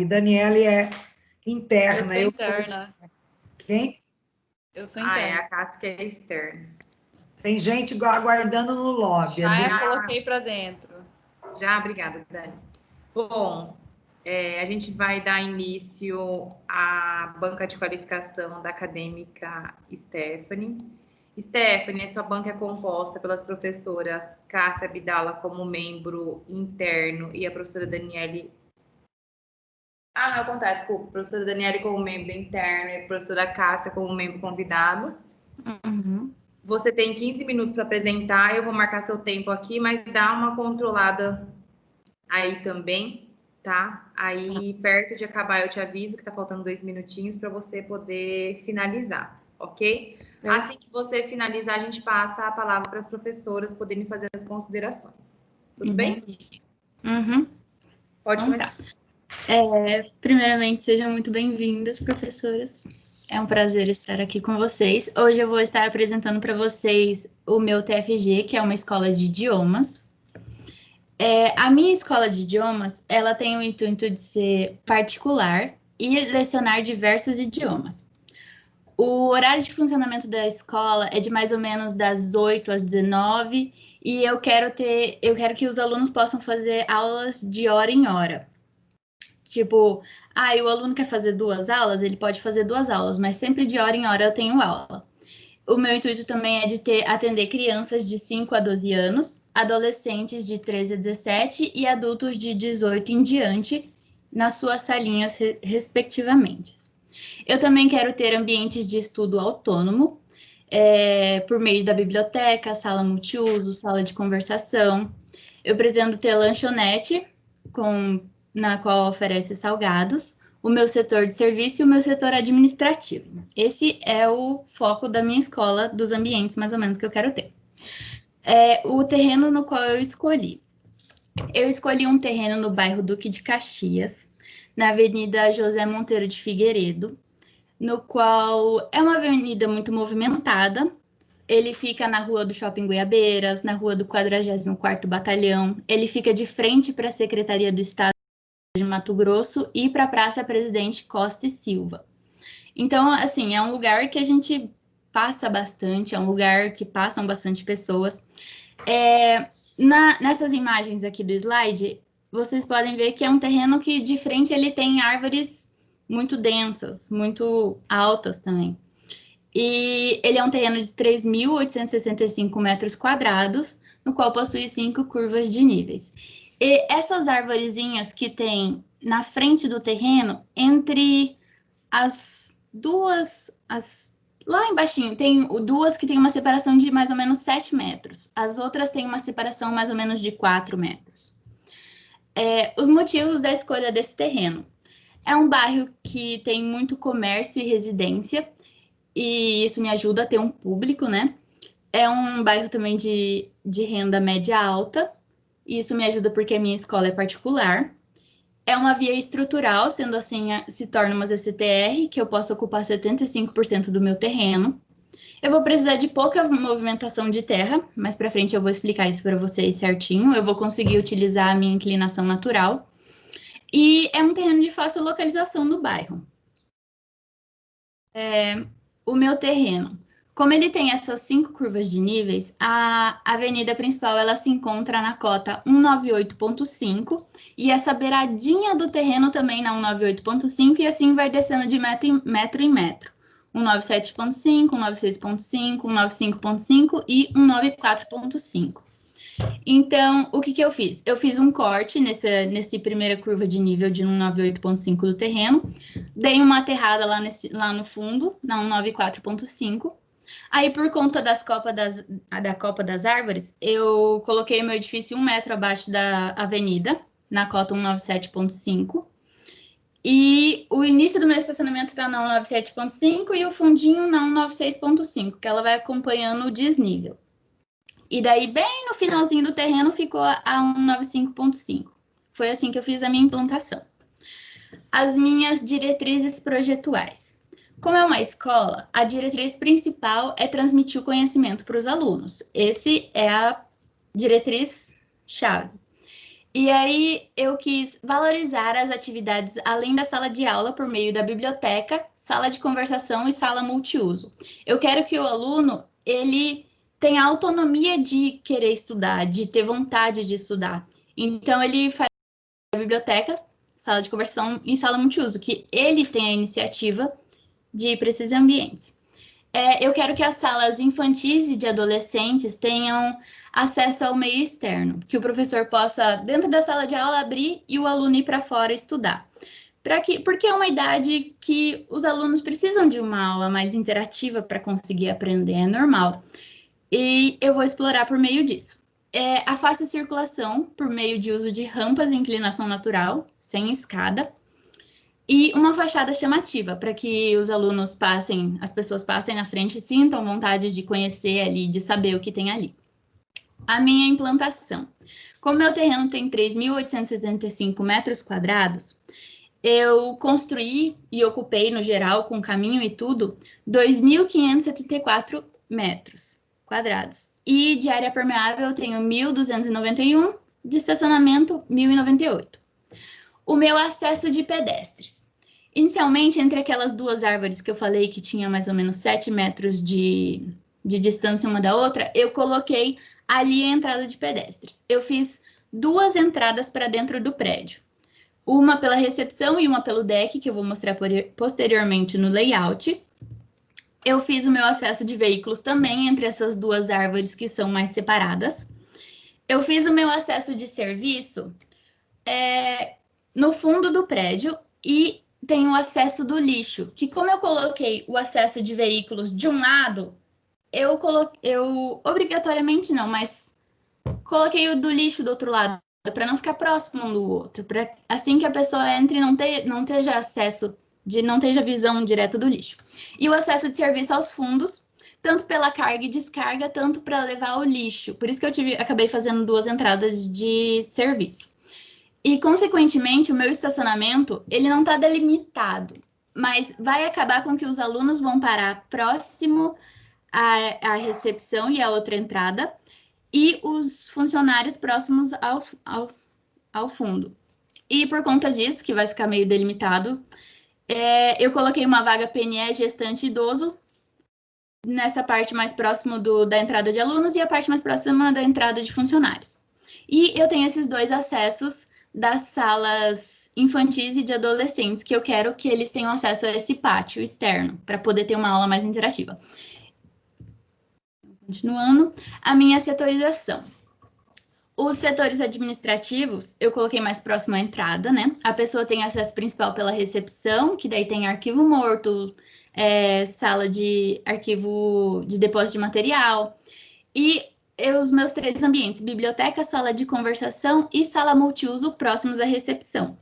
Daniele é interna. Eu sou interna. Quem? Eu sou interna. A Cássia é externa. Tem gente aguardando no lobby. Já coloquei para dentro. Já, obrigada, Dani. Bom, a gente vai dar início à banca de qualificação da acadêmica Stephanie. Stephanie, a sua banca é composta pelas professoras Cássia Abdala como membro interno e a professora Daniele... não, ao contrário, desculpa. A professora Daniele como membro interno e a professora Cássia como membro convidado. Uhum. Você tem 15 minutos para apresentar, eu vou marcar seu tempo aqui, mas dá uma controlada aí também, tá? Aí, perto de acabar, eu te aviso que tá faltando 2 minutinhos para você poder finalizar, ok? Assim que você finalizar, a gente passa a palavra para as professoras poderem fazer as considerações. Tudo bem? Uhum. Pode começar. Primeiramente, sejam muito bem-vindas, professoras. É um prazer estar aqui com vocês. Hoje eu vou estar apresentando para vocês o meu TFG, que é uma escola de idiomas. A minha escola de idiomas, ela tem o intuito de ser particular e lecionar diversos idiomas. O horário de funcionamento da escola é de mais ou menos das 8 às 19 e eu quero que os alunos possam fazer aulas de hora em hora. Tipo, o aluno quer fazer 2 aulas, ele pode fazer 2 aulas, mas sempre de hora em hora eu tenho aula. O meu intuito também é de atender crianças de 5 a 12 anos, adolescentes de 13 a 17 e adultos de 18 em diante, nas suas salinhas respectivamente. Eu também quero ter ambientes de estudo autônomo, por meio da biblioteca, sala multiuso, sala de conversação. Eu pretendo ter lanchonete, na qual oferece salgados, o meu setor de serviço e o meu setor administrativo. Esse é o foco da minha escola, dos ambientes mais ou menos que eu quero ter. O terreno no qual eu escolhi. Eu escolhi um terreno no bairro Duque de Caxias, na Avenida José Monteiro de Figueiredo, no qual é uma avenida muito movimentada. Ele fica na rua do Shopping Goiabeiras, na rua do 44º Batalhão. Ele fica de frente para a Secretaria do Estado de Mato Grosso e para a Praça Presidente Costa e Silva. Então, assim, é um lugar que a gente passa bastante, é um lugar que passam bastante pessoas. Nessas imagens aqui do slide, vocês podem ver que é um terreno que de frente ele tem árvores muito densas, muito altas também. E ele é um terreno de 3.865 metros quadrados, no qual possui 5 curvas de níveis. E essas arvorezinhas que tem na frente do terreno, entre as duas, lá embaixinho, tem 2 que tem uma separação de mais ou menos 7 metros. As outras têm uma separação mais ou menos de 4 metros. Os motivos da escolha desse terreno. É um bairro que tem muito comércio e residência, e isso me ajuda a ter um público, né? É um bairro também de renda média alta, e isso me ajuda porque a minha escola é particular. É uma via estrutural, sendo assim, se torna uma ZCTR, que eu posso ocupar 75% do meu terreno. Eu vou precisar de pouca movimentação de terra, mais para frente eu vou explicar isso para vocês certinho. Eu vou conseguir utilizar a minha inclinação natural. E é um terreno de fácil localização no bairro. O meu terreno. Como ele tem essas 5 curvas de níveis, a avenida principal ela se encontra na cota 198.5 e essa beiradinha do terreno também na 198.5 e assim vai descendo de metro em metro. 197.5, 196.5, 195.5 e 194.5. Então, o que eu fiz? Eu fiz um corte nessa primeira curva de nível de 198.5 do terreno, dei uma aterrada lá no fundo, na 194.5. Aí, por conta da copa das árvores, eu coloquei o meu edifício 1 metro abaixo da avenida, na cota 197.5. E o início do meu estacionamento está na 197.5 e o fundinho na 196.5, que ela vai acompanhando o desnível. E daí, bem no finalzinho do terreno, ficou a 195.5. Foi assim que eu fiz a minha implantação. As minhas diretrizes projetuais. Como é uma escola, a diretriz principal é transmitir o conhecimento para os alunos. Esse é a diretriz-chave. E aí eu quis valorizar as atividades além da sala de aula por meio da biblioteca, sala de conversação e sala multiuso. Eu quero que o aluno, ele tenha autonomia de querer estudar, de ter vontade de estudar. Então ele faz a biblioteca, sala de conversação e sala multiuso, que ele tem a iniciativa de ir para esses ambientes. Eu quero que as salas infantis e de adolescentes tenham acesso ao meio externo, que o professor possa, dentro da sala de aula, abrir e o aluno ir para fora estudar. Porque é uma idade que os alunos precisam de uma aula mais interativa para conseguir aprender, é normal. E eu vou explorar por meio disso. A fácil circulação, por meio de uso de rampas em inclinação natural, sem escada, e uma fachada chamativa, para que os alunos passem, as pessoas passem na frente e sintam vontade de conhecer ali, de saber o que tem ali. A minha implantação. Como meu terreno tem 3.875 metros quadrados, eu construí e ocupei, no geral, com caminho e tudo, 2.574 metros quadrados. E de área permeável eu tenho 1.291, de estacionamento 1.098. O meu acesso de pedestres. Inicialmente, entre aquelas duas árvores que eu falei que tinha mais ou menos 7 metros de distância uma da outra, eu coloquei ali a entrada de pedestres. Eu fiz 2 entradas para dentro do prédio. Uma pela recepção e uma pelo deck, que eu vou mostrar posteriormente no layout. Eu fiz o meu acesso de veículos também entre essas 2 árvores que são mais separadas. Eu fiz o meu acesso de serviço no fundo do prédio e tem o acesso do lixo, que como eu coloquei o acesso de veículos de um lado, eu obrigatoriamente não, mas coloquei o do lixo do outro lado, para não ficar próximo um do outro, para assim que a pessoa entre não esteja acesso, não esteja visão direto do lixo. E o acesso de serviço aos fundos, tanto pela carga e descarga, tanto para levar o lixo. Por isso que eu acabei fazendo 2 entradas de serviço. E, consequentemente, o meu estacionamento, ele não está delimitado, mas vai acabar com que os alunos vão parar próximo à recepção e à outra entrada, e os funcionários próximos ao fundo. E por conta disso, que vai ficar meio delimitado, eu coloquei uma vaga PNE gestante idoso nessa parte mais próximo da entrada de alunos e a parte mais próxima da entrada de funcionários. E eu tenho esses 2 acessos das salas infantis e de adolescentes, que eu quero que eles tenham acesso a esse pátio externo, para poder ter uma aula mais interativa. Continuando, a minha setorização. Os setores administrativos, eu coloquei mais próximo à entrada, né? A pessoa tem acesso principal pela recepção, que daí tem arquivo morto, sala de arquivo de depósito de material, e os meus 3 ambientes, biblioteca, sala de conversação e sala multiuso próximos à recepção.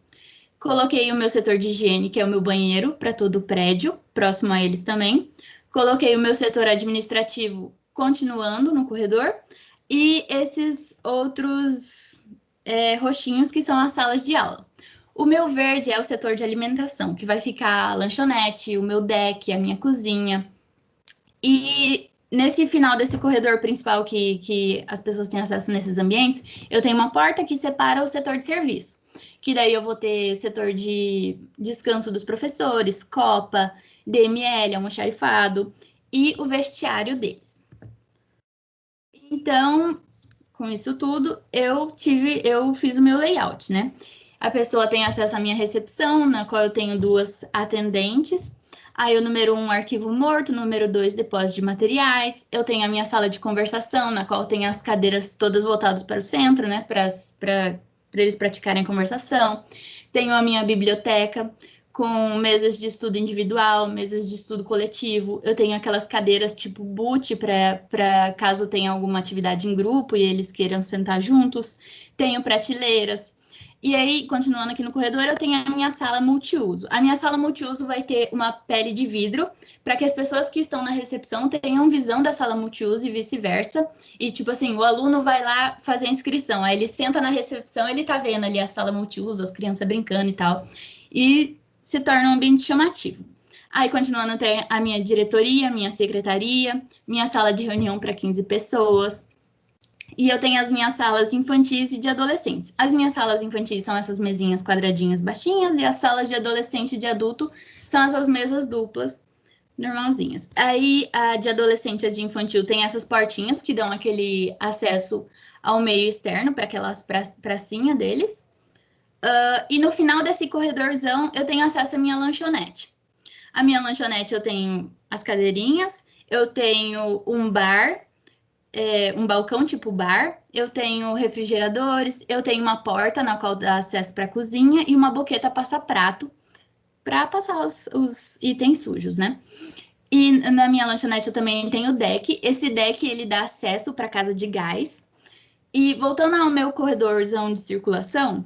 Coloquei o meu setor de higiene, que é o meu banheiro, para todo o prédio, próximo a eles também. Coloquei o meu setor administrativo continuando no corredor. E esses outros roxinhos, que são as salas de aula. O meu verde é o setor de alimentação, que vai ficar a lanchonete, o meu deck, a minha cozinha. E nesse final desse corredor principal que as pessoas têm acesso nesses ambientes, eu tenho uma porta que separa o setor de serviço, que daí eu vou ter setor de descanso dos professores, copa, DML, almoxarifado e o vestiário deles. Então, com isso tudo, eu fiz o meu layout, né? A pessoa tem acesso à minha recepção, na qual eu tenho 2 atendentes. Aí o número 1, arquivo morto, número 2, depósito de materiais. Eu tenho a minha sala de conversação, na qual tem as cadeiras todas voltadas para o centro, né? Para eles praticarem conversação. Tenho a minha biblioteca, com mesas de estudo individual, mesas de estudo coletivo. Eu tenho aquelas cadeiras tipo boot, para caso tenha alguma atividade em grupo e eles queiram sentar juntos. Tenho prateleiras. E aí, continuando aqui no corredor, eu tenho a minha sala multiuso. A minha sala multiuso vai ter uma pele de vidro, para que as pessoas que estão na recepção tenham visão da sala multiuso e vice-versa. E, tipo assim, o aluno vai lá fazer a inscrição, aí ele senta na recepção, ele tá vendo ali a sala multiuso, as crianças brincando e tal. E se torna um ambiente chamativo. Aí, continuando, tem a minha diretoria, minha secretaria, minha sala de reunião para 15 pessoas. E eu tenho as minhas salas infantis e de adolescentes. As minhas salas infantis são essas mesinhas quadradinhas baixinhas, e as salas de adolescente e de adulto são essas mesas duplas, normalzinhas. Aí, a de adolescente e a de infantil tem essas portinhas que dão aquele acesso ao meio externo, para aquelas pracinha deles. E no final desse corredorzão, eu tenho acesso à minha lanchonete. A minha lanchonete, eu tenho as cadeirinhas, eu tenho um bar, um balcão tipo bar, eu tenho refrigeradores, eu tenho uma porta na qual dá acesso para a cozinha e uma boqueta passa-prato para passar os itens sujos, né? E na minha lanchonete eu também tenho deck. Esse deck, ele dá acesso para casa de gás. E voltando ao meu corredorzão de circulação,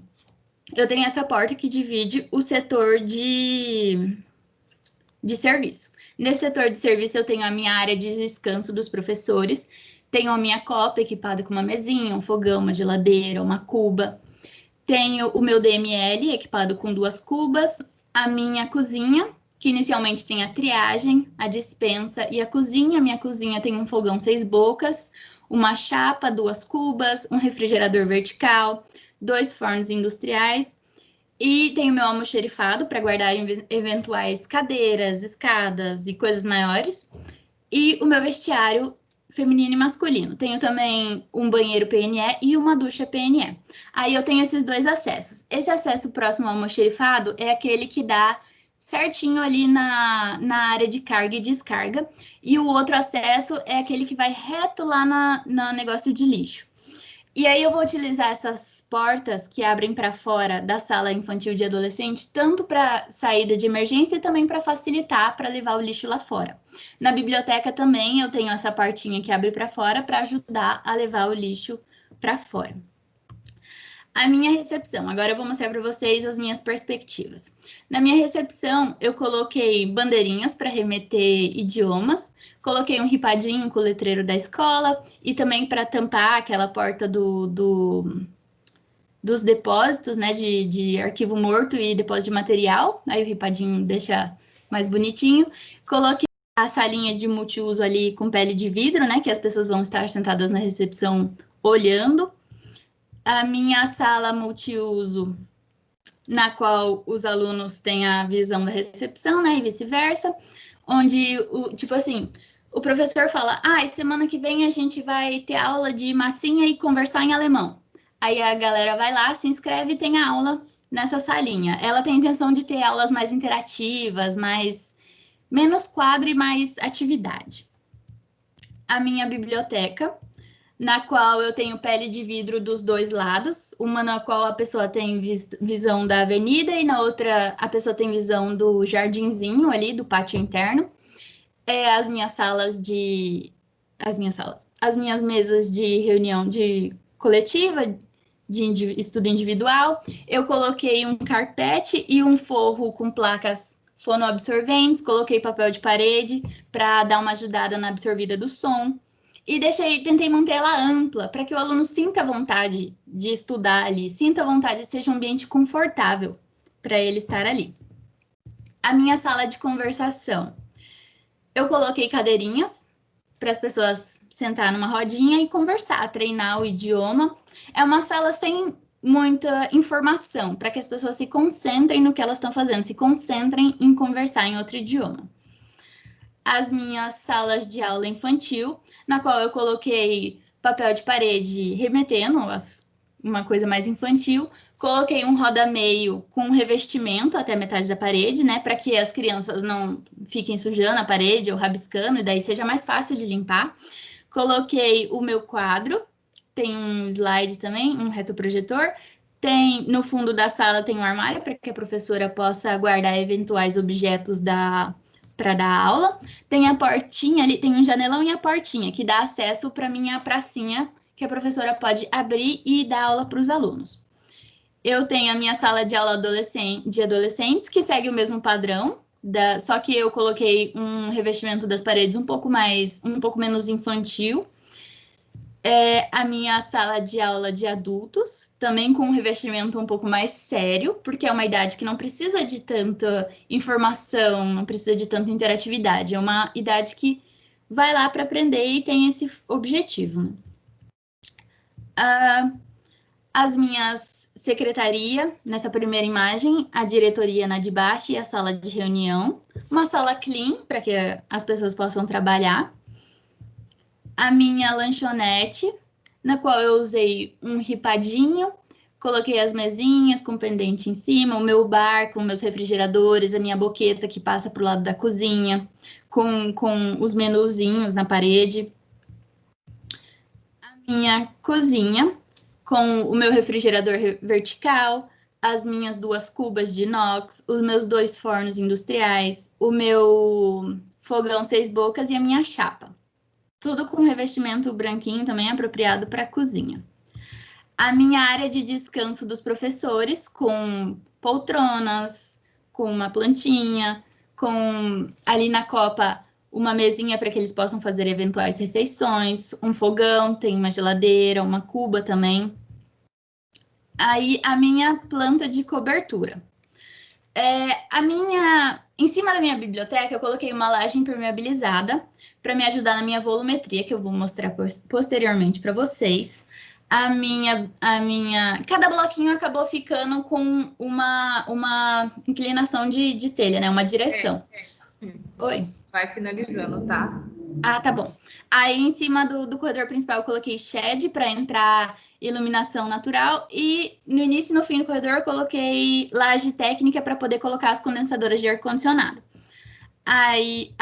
eu tenho essa porta que divide o setor de serviço. Nesse setor de serviço, eu tenho a minha área de descanso dos professores, tenho a minha copa equipada com uma mesinha, um fogão, uma geladeira, uma cuba. Tenho o meu DML equipado com 2 cubas, a minha cozinha, que inicialmente tem a triagem, a despensa e a cozinha. Minha cozinha tem um fogão 6 bocas, uma chapa, 2 cubas, um refrigerador vertical, 2 fornos industriais. E tenho meu almoxerifado para guardar eventuais cadeiras, escadas e coisas maiores. E o meu vestiário feminino e masculino. Tenho também um banheiro PNE e uma ducha PNE. Aí eu tenho esses 2 acessos. Esse acesso próximo ao almoxerifado é aquele que dá certinho ali na área de carga e descarga. E o outro acesso é aquele que vai reto lá no negócio de lixo. E aí eu vou utilizar essas portas que abrem para fora da sala infantil de adolescente, tanto para saída de emergência e também para facilitar para levar o lixo lá fora. Na biblioteca também eu tenho essa portinha que abre para fora para ajudar a levar o lixo para fora. A minha recepção. Agora eu vou mostrar para vocês as minhas perspectivas. Na minha recepção, eu coloquei bandeirinhas para remeter idiomas, coloquei um ripadinho com o letreiro da escola e também para tampar aquela porta dos depósitos, né, de arquivo morto e depósito de material. Aí o ripadinho deixa mais bonitinho. Coloquei a salinha de multiuso ali com pele de vidro, né, que as pessoas vão estar sentadas na recepção olhando. A minha sala multiuso, na qual os alunos têm a visão da recepção, né, e vice-versa, onde, tipo assim, o professor fala, semana que vem a gente vai ter aula de massinha e conversar em alemão. Aí a galera vai lá, se inscreve e tem a aula nessa salinha. Ela tem a intenção de ter aulas mais interativas, menos quadro e mais atividade. A minha biblioteca, na qual eu tenho pele de vidro dos 2 lados, uma na qual a pessoa tem visão da avenida e na outra a pessoa tem visão do jardinzinho ali, do pátio interno. As minhas mesas de reunião de coletiva, de estudo individual. Eu coloquei um carpete e um forro com placas fonoabsorventes, coloquei papel de parede para dar uma ajudada na absorvida do som. E tentei manter ela ampla, para que o aluno sinta vontade de estudar ali, sinta vontade, seja um ambiente confortável para ele estar ali. A minha sala de conversação. Eu coloquei cadeirinhas para as pessoas sentar numa rodinha e conversar, treinar o idioma. É uma sala sem muita informação, para que as pessoas se concentrem no que elas estão fazendo, se concentrem em conversar em outro idioma. As minhas salas de aula infantil, na qual eu coloquei papel de parede remetendo, uma coisa mais infantil. Coloquei um roda-meio com revestimento até metade da parede, né? Para que as crianças não fiquem sujando a parede ou rabiscando, e daí seja mais fácil de limpar. Coloquei o meu quadro, tem um slide também, um retroprojetor. No fundo da sala tem um armário para que a professora possa guardar eventuais objetos para dar aula. Tem a portinha ali, tem um janelão e a portinha, que dá acesso para minha pracinha, que a professora pode abrir e dar aula para os alunos. Eu tenho a minha sala de aula de adolescentes, que segue o mesmo padrão, só que eu coloquei um revestimento das paredes um pouco menos infantil. A minha sala de aula de adultos, também com um revestimento um pouco mais sério, porque é uma idade que não precisa de tanta informação, não precisa de tanta interatividade. É uma idade que vai lá para aprender e tem esse objetivo. As minhas secretaria, nessa primeira imagem, a diretoria na de baixo e a sala de reunião. Uma sala clean, para que as pessoas possam trabalhar. A minha lanchonete, na qual eu usei um ripadinho, coloquei as mesinhas com pendente em cima, o meu bar com meus refrigeradores, a minha boqueta que passa para o lado da cozinha, com os menuzinhos na parede. A minha cozinha, com o meu refrigerador vertical, as minhas 2 cubas de inox, os meus 2 fornos industriais, o meu fogão 6 bocas e a minha chapa. Tudo com revestimento branquinho também apropriado para a cozinha. A minha área de descanso dos professores, com poltronas, com uma plantinha, com ali na copa uma mesinha para que eles possam fazer eventuais refeições, um fogão, tem uma geladeira, uma cuba também. Aí a minha planta de cobertura. Em cima da minha biblioteca, eu coloquei uma laje impermeabilizada para me ajudar na minha volumetria, que eu vou mostrar posteriormente para vocês. Cada bloquinho acabou ficando com uma inclinação de telha, né? Uma direção. Oi? Vai finalizando, tá? Ah, tá bom. Aí, em cima do corredor principal, eu coloquei shed para entrar iluminação natural e no início e no fim do corredor eu coloquei laje técnica para poder colocar as condensadoras de ar-condicionado. Aí,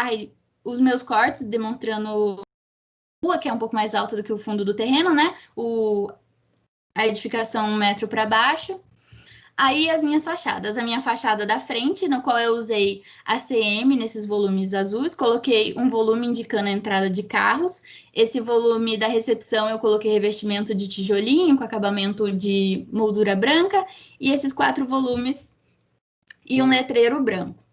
os meus cortes demonstrando a rua, que é um pouco mais alta do que o fundo do terreno, né? A edificação 1 metro para baixo. Aí as minhas fachadas, a minha fachada da frente, no qual eu usei ACM nesses volumes azuis, coloquei um volume indicando a entrada de carros, esse volume da recepção eu coloquei revestimento de tijolinho com acabamento de moldura branca, e esses 4 volumes e um letreiro branco.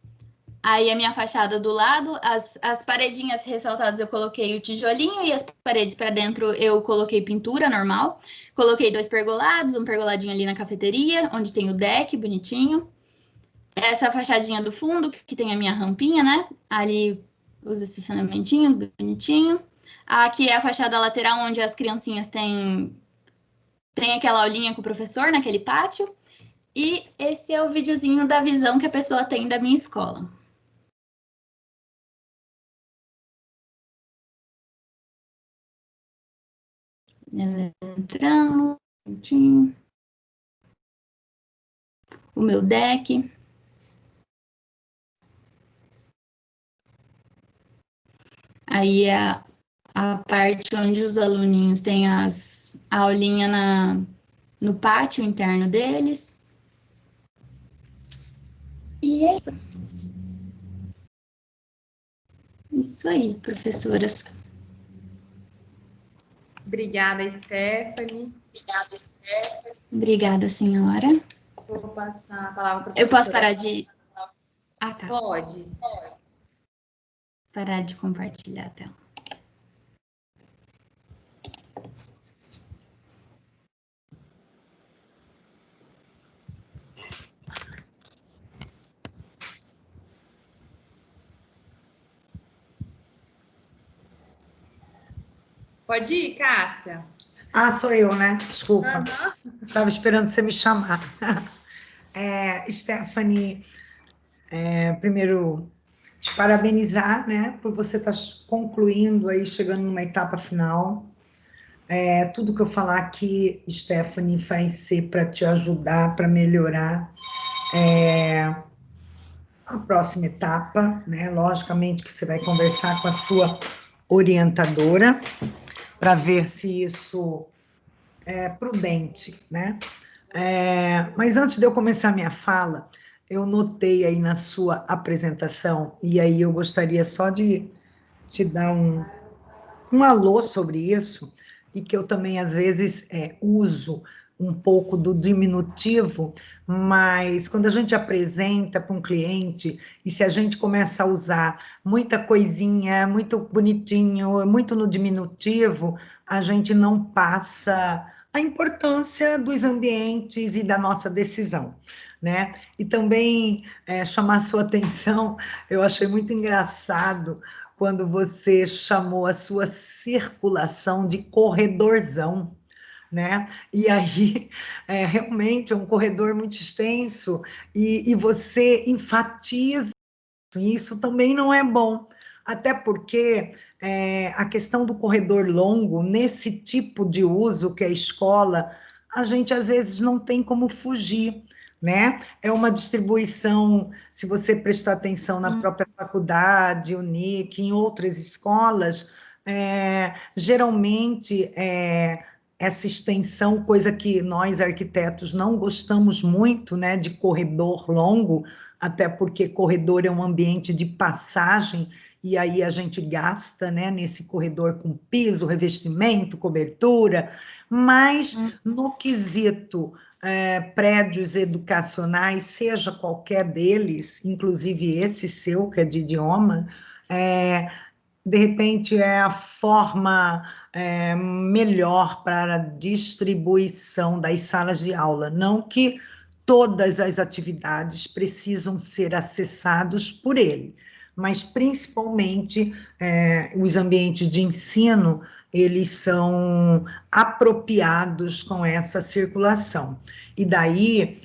Aí a minha fachada do lado, as paredinhas ressaltadas eu coloquei o tijolinho e as paredes para dentro eu coloquei pintura normal. Coloquei 2 pergolados, um pergoladinho ali na cafeteria, onde tem o deck bonitinho. Essa fachadinha do fundo, que tem a minha rampinha, né? Ali os estacionamentinhos, bonitinho. Aqui é a fachada lateral, onde as criancinhas têm aquela aulinha com o professor naquele pátio. E esse é o videozinho da visão que a pessoa tem da minha escola. Entrando, bonitinho. O meu deck. Aí a parte onde os aluninhos têm a aulinha no pátio interno deles. E é isso. Isso aí, professoras. Obrigada, Stephanie. Obrigada, senhora. Vou passar a palavra para a Eu posso parar de... Ah, tá. Pode. Parar de compartilhar a tela. Pode ir, Cássia. Ah, sou eu, né? Desculpa. Uhum. Estava esperando você me chamar. Stephanie, primeiro te parabenizar, né, por você estar concluindo aí, chegando numa etapa final. Tudo que eu falar aqui, Stephanie, vai ser para te ajudar, para melhorar a próxima etapa, né? Logicamente que você vai conversar com a sua orientadora para ver se isso é prudente, né? Mas antes de eu começar a minha fala, eu notei aí na sua apresentação, e aí eu gostaria só de te dar um alô sobre isso, e que eu também, às vezes, uso um pouco do diminutivo, mas quando a gente apresenta para um cliente, e se a gente começa a usar muita coisinha, muito bonitinho, muito no diminutivo, a gente não passa a importância dos ambientes e da nossa decisão, né? E também chamar sua atenção, eu achei muito engraçado quando você chamou a sua circulação de corredorzão, né? E aí, realmente, é um corredor muito extenso e você enfatiza, isso também não é bom, até porque a questão do corredor longo, nesse tipo de uso que é a escola, a gente às vezes não tem como fugir, né? É uma distribuição, se você prestar atenção na própria faculdade, Unic, em outras escolas, geralmente essa extensão, coisa que nós arquitetos não gostamos muito, né, de corredor longo, até porque corredor é um ambiente de passagem, e aí a gente gasta, né, nesse corredor com piso, revestimento, cobertura, mas no quesito prédios educacionais, seja qualquer deles, inclusive esse seu, que é de idioma, de repente é a forma melhor para a distribuição das salas de aula, não que todas as atividades precisam ser acessadas por ele, mas principalmente os ambientes de ensino, eles são apropriados com essa circulação. E daí,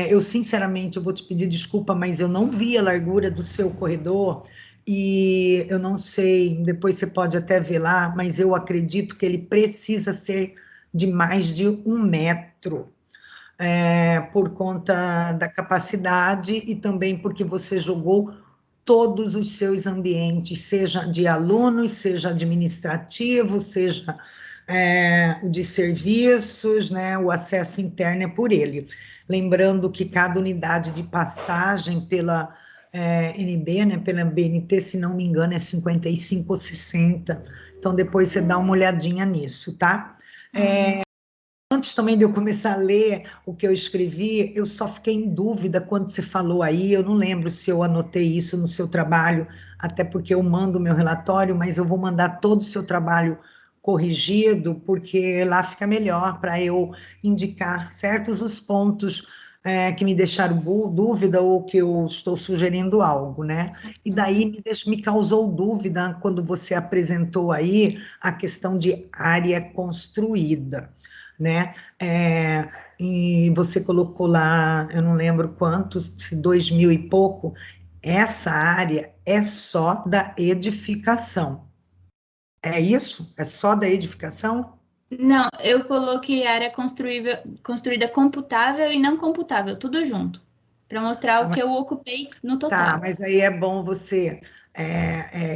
eu sinceramente, eu vou te pedir desculpa, mas eu não vi a largura do seu corredor, e eu não sei, depois você pode até ver lá, mas eu acredito que ele precisa ser de mais de 1 metro, por conta da capacidade e também porque você jogou todos os seus ambientes, seja de alunos, seja administrativo, seja o de serviços, né, o acesso interno é por ele. Lembrando que cada unidade de passagem pela NB, né, pela BNT, se não me engano, é 55 ou 60. Então, depois você dá uma olhadinha nisso, tá? Antes também de eu começar a ler o que eu escrevi, eu só fiquei em dúvida quando você falou aí, eu não lembro se eu anotei isso no seu trabalho, até porque eu mando o meu relatório, mas eu vou mandar todo o seu trabalho corrigido, porque lá fica melhor para eu indicar certos os pontos que me deixaram dúvida ou que eu estou sugerindo algo, né? E daí me causou dúvida quando você apresentou aí a questão de área construída, né? E você colocou lá, eu não lembro quantos, 2.000 e pouco, essa área é só da edificação. É isso? É só da edificação? Não, eu coloquei área construída computável e não computável, tudo junto, para mostrar o que eu ocupei no Tá, total. mas aí é bom você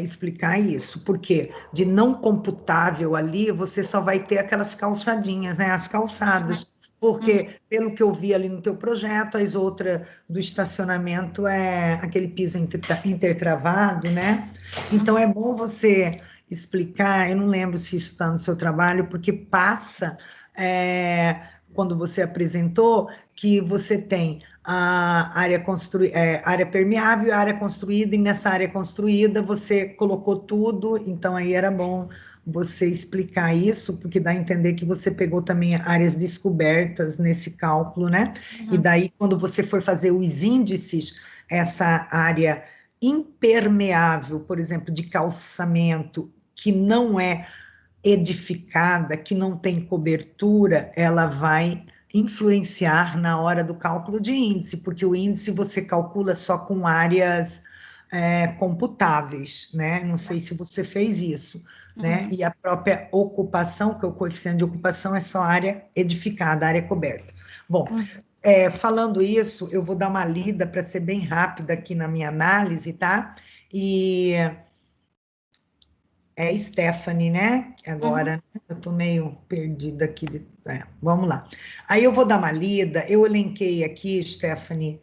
explicar isso, porque de não computável ali, você só vai ter aquelas calçadinhas, né? As calçadas, porque, pelo que eu vi ali no teu projeto, as outras do estacionamento é aquele piso intertravado, né? Então, é bom você explicar, eu não lembro se isso está no seu trabalho, porque passa, quando você apresentou, que você tem a área permeável, a área construída, e nessa área construída você colocou tudo, então aí era bom você explicar isso, porque dá a entender que você pegou também áreas descobertas nesse cálculo, né? E daí, quando você for fazer os índices, essa área impermeável, por exemplo, de calçamento, que não é edificada, que não tem cobertura, ela vai influenciar na hora do cálculo de índice, porque o índice você calcula só com áreas computáveis, né? Não sei se você fez isso, né? E a própria ocupação, que é o coeficiente de ocupação, é só área edificada, área coberta. Bom, falando isso, eu vou dar uma lida para ser bem rápida aqui na minha análise, tá? E Stephanie, né? Agora, eu estou meio perdida aqui. Vamos lá. Aí eu vou dar uma lida. Eu elenquei aqui, Stephanie,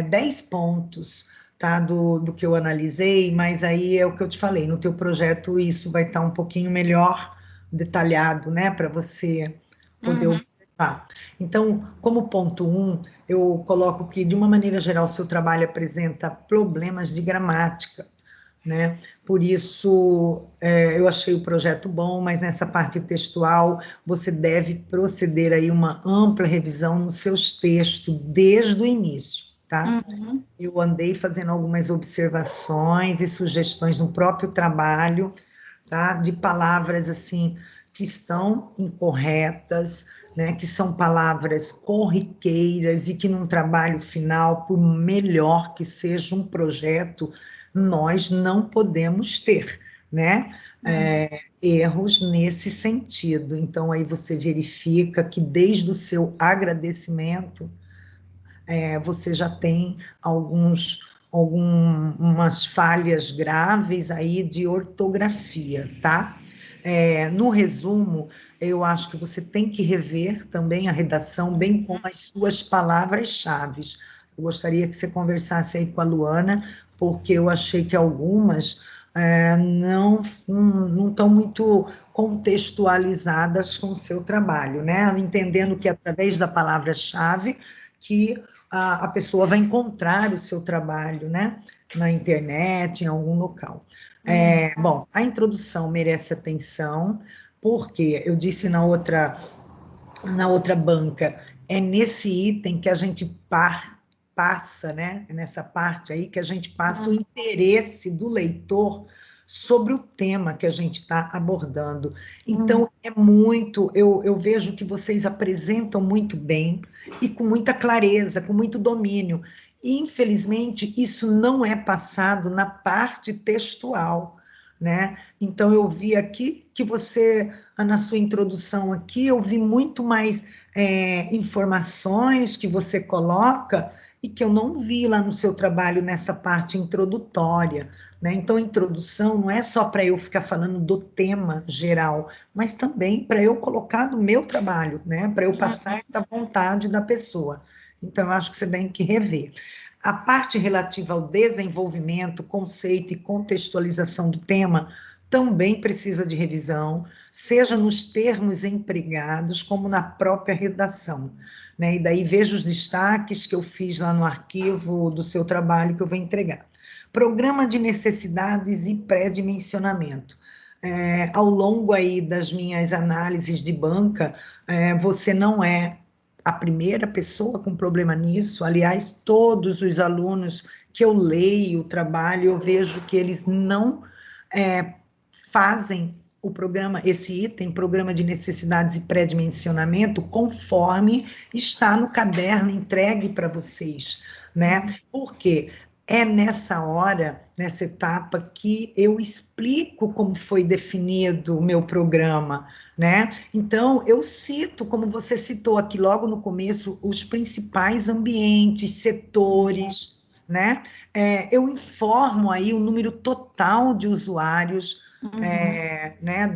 10 pontos, tá? Do que eu analisei, mas aí é o que eu te falei. No teu projeto, isso vai estar um pouquinho melhor detalhado, né? Para você poder observar. Então, como ponto 1, eu coloco que, de uma maneira geral, o seu trabalho apresenta problemas de gramática, né? Por isso, eu achei o projeto bom, mas nessa parte textual, você deve proceder aí uma ampla revisão nos seus textos, desde o início, tá? Eu andei fazendo algumas observações e sugestões no próprio trabalho, tá? De palavras, assim, que estão incorretas, né, que são palavras corriqueiras e que num trabalho final, por melhor que seja um projeto, nós não podemos ter, né? Erros nesse sentido. Então, aí você verifica que desde o seu agradecimento, você já tem algumas falhas graves aí de ortografia, tá? No resumo, eu acho que você tem que rever também a redação, bem como as suas palavras-chave. Eu gostaria que você conversasse aí com a Luana, porque eu achei que algumas não estão muito contextualizadas com o seu trabalho, né? Entendendo que através da palavra-chave que a pessoa vai encontrar o seu trabalho, né? Na internet, em algum local. Bom, a introdução merece atenção, porque eu disse na outra banca, é nesse item que a gente passa, né? Nessa parte aí que a gente passa o interesse do leitor sobre o tema que a gente está abordando. Então, eu vejo que vocês apresentam muito bem e com muita clareza, com muito domínio. E, infelizmente, isso não é passado na parte textual, né? Então, eu vi aqui que você, na sua introdução aqui, eu vi muito mais informações que você coloca e que eu não vi lá no seu trabalho nessa parte introdutória, né? Então, a introdução não é só para eu ficar falando do tema geral, mas também para eu colocar no meu trabalho, né? Para eu passar essa vontade da pessoa. Então, eu acho que você tem que rever. A parte relativa ao desenvolvimento, conceito e contextualização do tema também precisa de revisão, seja nos termos empregados, como na própria redação, né? E daí veja os destaques que eu fiz lá no arquivo do seu trabalho que eu vou entregar. Programa de necessidades e pré-dimensionamento. Ao longo aí das minhas análises de banca, você não é a primeira pessoa com problema nisso. Aliás, todos os alunos que eu leio o trabalho, eu vejo que eles não fazem o programa, esse item, programa de necessidades e pré-dimensionamento, conforme está no caderno entregue para vocês, né? Porque é nessa hora, nessa etapa, que eu explico como foi definido o meu programa, né? Então, eu cito, como você citou aqui logo no começo, os principais ambientes, setores, né? Eu informo aí o número total de usuários, né,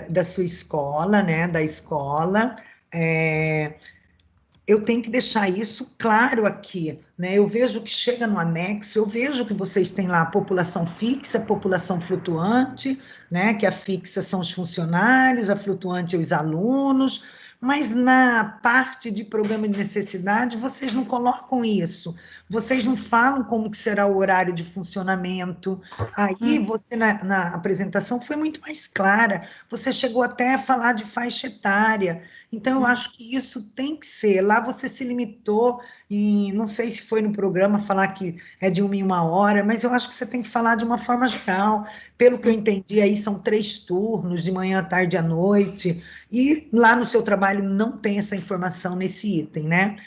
da sua escola, né, da escola. Eu tenho que deixar isso claro aqui, né? Eu vejo que chega no anexo, eu vejo que vocês têm lá a população fixa, a população flutuante, né? Que a fixa são os funcionários, a flutuante é os alunos, mas na parte de programa de necessidade, vocês não colocam isso, vocês não falam como que será o horário de funcionamento. Aí você, na apresentação, foi muito mais clara, você chegou até a falar de faixa etária. Então, eu acho que isso tem que ser. Lá você se limitou, e não sei se foi no programa falar que é de 1 em 1 hora, mas eu acho que você tem que falar de uma forma geral. Pelo que eu entendi, aí são 3 turnos, de manhã, tarde e à noite, e lá no seu trabalho não tem essa informação nesse item, né?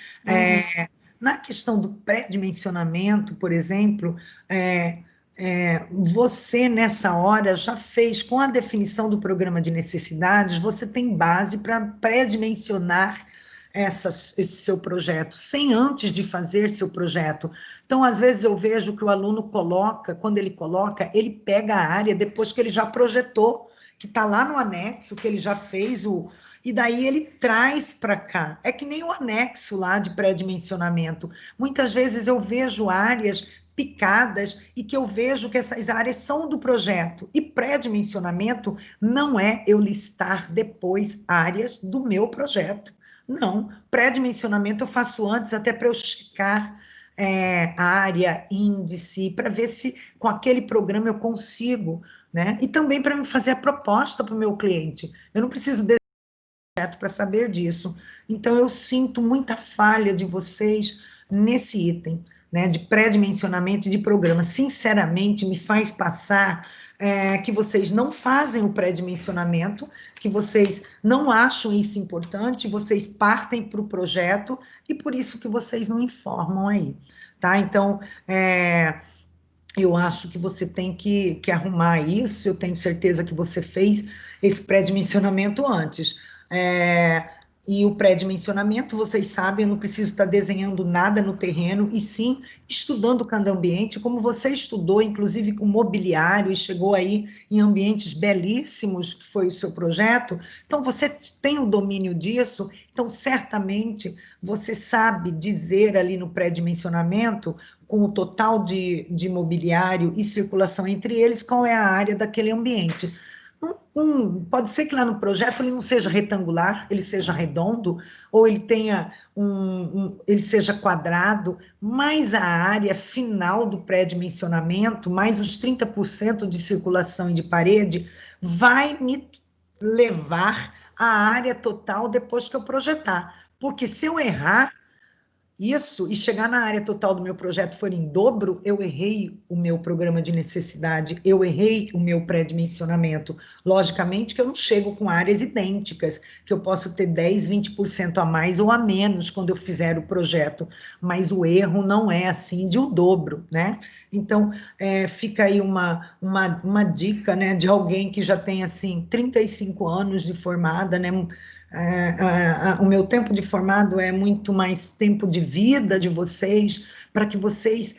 Na questão do pré-dimensionamento, por exemplo, você, nessa hora, já fez, com a definição do programa de necessidades, você tem base para pré-dimensionar esse seu projeto, sem antes de fazer seu projeto. Então, às vezes, eu vejo que o aluno coloca, quando ele coloca, ele pega a área depois que ele já projetou, que está lá no anexo, que ele já fez e daí ele traz para cá. É que nem o anexo lá de pré-dimensionamento. Muitas vezes eu vejo áreas picadas e que eu vejo que essas áreas são do projeto. E pré-dimensionamento não é eu listar depois áreas do meu projeto. Não, pré-dimensionamento eu faço antes, até para eu checar área, índice, para ver se com aquele programa eu consigo, né? E também para me fazer a proposta para o meu cliente. Eu não preciso desse projeto para saber disso. Então, eu sinto muita falha de vocês nesse item, né, de pré-dimensionamento de programa. Sinceramente, me faz passar que vocês não fazem o pré-dimensionamento, que vocês não acham isso importante, vocês partem para o projeto, e por isso que vocês não informam aí, tá? Então, eu acho que você tem que arrumar isso, eu tenho certeza que você fez esse pré-dimensionamento antes. E o pré-dimensionamento, vocês sabem, eu não preciso estar desenhando nada no terreno, e sim estudando cada ambiente, como você estudou, inclusive com mobiliário, e chegou aí em ambientes belíssimos, que foi o seu projeto. Então, você tem o domínio disso, então, certamente, você sabe dizer ali no pré-dimensionamento, com o total de mobiliário e circulação entre eles, qual é a área daquele ambiente. Pode ser que lá no projeto ele não seja retangular, ele seja redondo, ou ele tenha ele seja quadrado, mas a área final do pré-dimensionamento, mais os 30% de circulação e de parede, vai me levar à área total depois que eu projetar. Porque se eu errar isso e chegar na área total do meu projeto for em dobro, eu errei o meu programa de necessidade, eu errei o meu pré-dimensionamento. Logicamente que eu não chego com áreas idênticas, que eu posso ter 10, 20% a mais ou a menos quando eu fizer o projeto, mas o erro não é assim de o dobro, né? Então, fica aí uma dica, né, de alguém que já tem, assim, 35 anos de formada, né? O meu tempo de formado é muito mais tempo de vida de vocês, para que vocês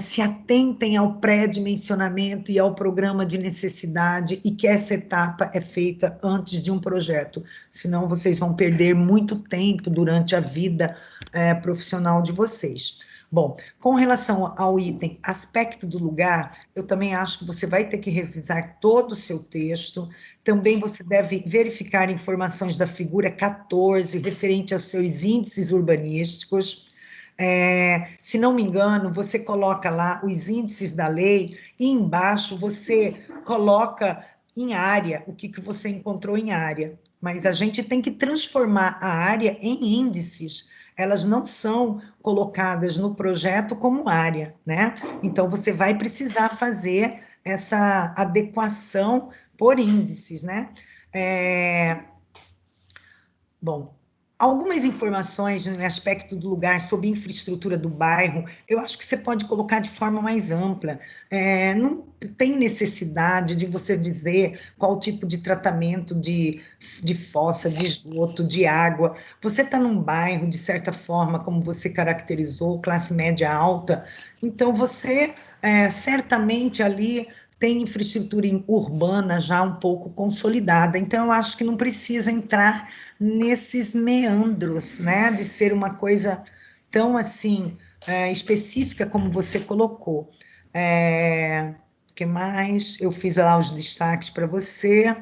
se atentem ao pré-dimensionamento e ao programa de necessidade, e que essa etapa é feita antes de um projeto, senão vocês vão perder muito tempo durante a vida profissional de vocês. Bom, com relação ao item aspecto do lugar, eu também acho que você vai ter que revisar todo o seu texto. Também você deve verificar informações da figura 14, referente aos seus índices urbanísticos. Se não me engano, você coloca lá os índices da lei, e embaixo você coloca em área, o que você encontrou em área. Mas a gente tem que transformar a área em índices. Elas não são colocadas no projeto como área, né? Então, você vai precisar fazer essa adequação por índices, né? Bom, algumas informações no aspecto do lugar, sobre infraestrutura do bairro, eu acho que você pode colocar de forma mais ampla. Não tem necessidade de você dizer qual tipo de tratamento de fossa, de esgoto, de água. Você está num bairro, de certa forma, como você caracterizou, classe média alta, então você certamente ali tem infraestrutura urbana já um pouco consolidada, então eu acho que não precisa entrar nesses meandros, né, de ser uma coisa tão assim específica como você colocou. Que mais? Eu fiz lá os destaques para você.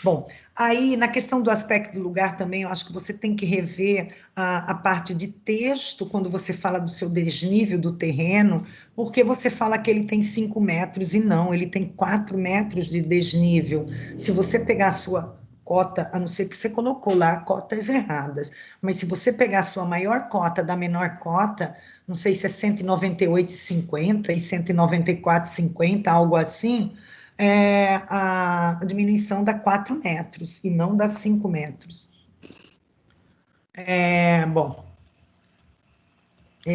Bom, aí na questão do aspecto do lugar também, eu acho que você tem que rever a parte de texto, quando você fala do seu desnível do terreno, porque você fala que ele tem 5 metros, e não, ele tem 4 metros de desnível. Se você pegar a sua cota, a não ser que você colocou lá cotas erradas, mas se você pegar a sua maior cota da menor cota, não sei se é 198,50 e 194,50, algo assim, a diminuição dá 4 metros, e não dá 5 metros. Bom,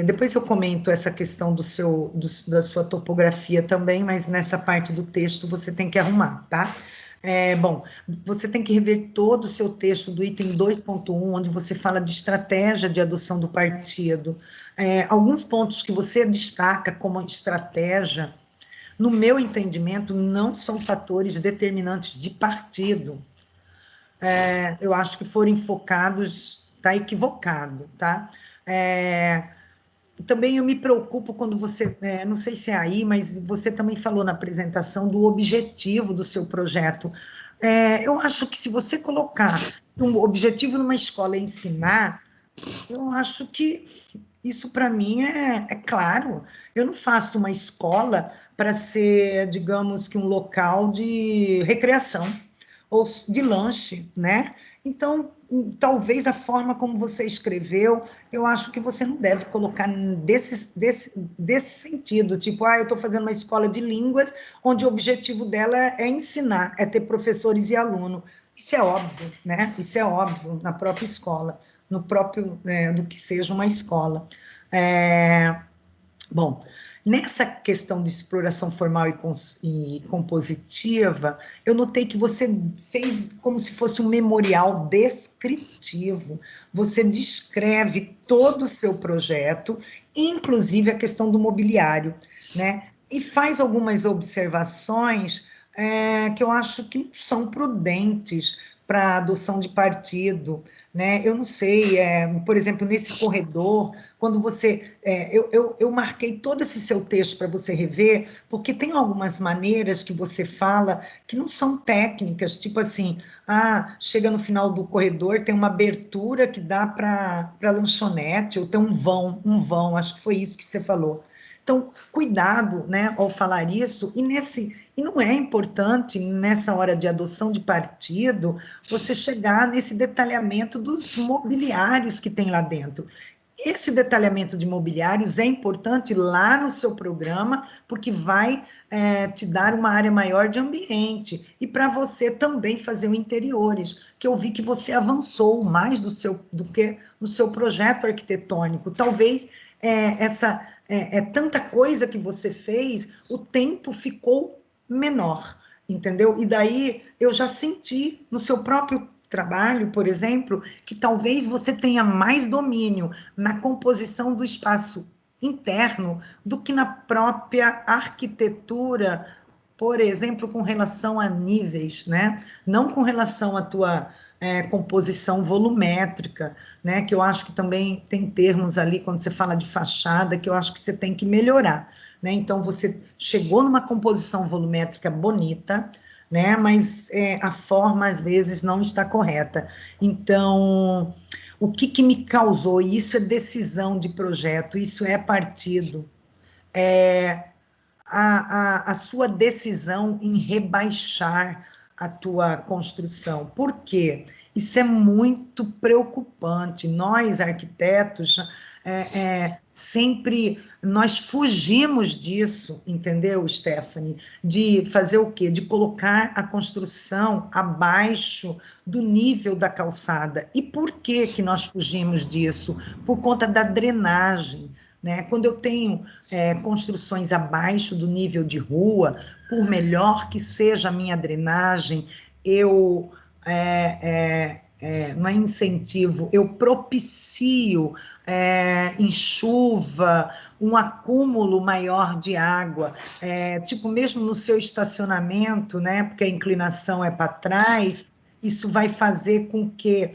depois eu comento essa questão da sua topografia também, mas nessa parte do texto você tem que arrumar, tá? Bom, você tem que rever todo o seu texto do item 2.1, onde você fala de estratégia de adoção do partido. Alguns pontos que você destaca como estratégia, no meu entendimento, não são fatores determinantes de partido. Eu acho que foram enfocados, está equivocado, tá? Também eu me preocupo quando você, não sei se é aí, mas você também falou na apresentação do objetivo do seu projeto. Eu acho que se você colocar um objetivo numa escola é ensinar, eu acho que isso para mim é claro. Eu não faço uma escola para ser, digamos que um local de recreação ou de lanche, né? Então, talvez a forma como você escreveu, eu acho que você não deve colocar desse sentido, tipo, eu estou fazendo uma escola de línguas, onde o objetivo dela é ensinar, é ter professores e aluno. Isso é óbvio, né? Isso é óbvio na própria escola, no próprio, do que seja uma escola. Bom, nessa questão de exploração formal e compositiva, eu notei que você fez como se fosse um memorial descritivo. Você descreve todo o seu projeto, inclusive a questão do mobiliário, né? E faz algumas observações que eu acho que não são prudentes para a adoção de partido, né? Eu não sei, por exemplo, nesse corredor, quando você... eu marquei todo esse seu texto para você rever, porque tem algumas maneiras que você fala que não são técnicas, tipo assim, chega no final do corredor, tem uma abertura que dá para lanchonete, ou tem um vão, acho que foi isso que você falou. Então, cuidado, né, ao falar isso, e não é importante, nessa hora de adoção de partido, você chegar nesse detalhamento dos mobiliários que tem lá dentro. Esse detalhamento de mobiliários é importante lá no seu programa, porque vai te dar uma área maior de ambiente, e para você também fazer o interiores, que eu vi que você avançou mais do que no seu projeto arquitetônico. Talvez tanta coisa que você fez, o tempo ficou menor, entendeu? E daí eu já senti no seu próprio trabalho, por exemplo, que talvez você tenha mais domínio na composição do espaço interno do que na própria arquitetura, por exemplo, com relação a níveis, né? Não com relação à tua composição volumétrica, né? Que eu acho que também tem termos ali, quando você fala de fachada, que eu acho que você tem que melhorar, né? Então, você chegou numa composição volumétrica bonita, né? Mas a forma, às vezes, não está correta. Então, o que me causou? Isso é decisão de projeto, isso é partido. A sua decisão em rebaixar a tua construção. Por quê? Isso é muito preocupante. Nós, arquitetos, sempre nós fugimos disso, entendeu, Stephanie? De fazer o quê? De colocar a construção abaixo do nível da calçada. E por que que nós fugimos disso? Por conta da drenagem, né? Quando eu tenho construções abaixo do nível de rua, por melhor que seja a minha drenagem, eu não é incentivo, eu propicio em chuva um acúmulo maior de água, tipo mesmo no seu estacionamento, né? Porque a inclinação é para trás, isso vai fazer com que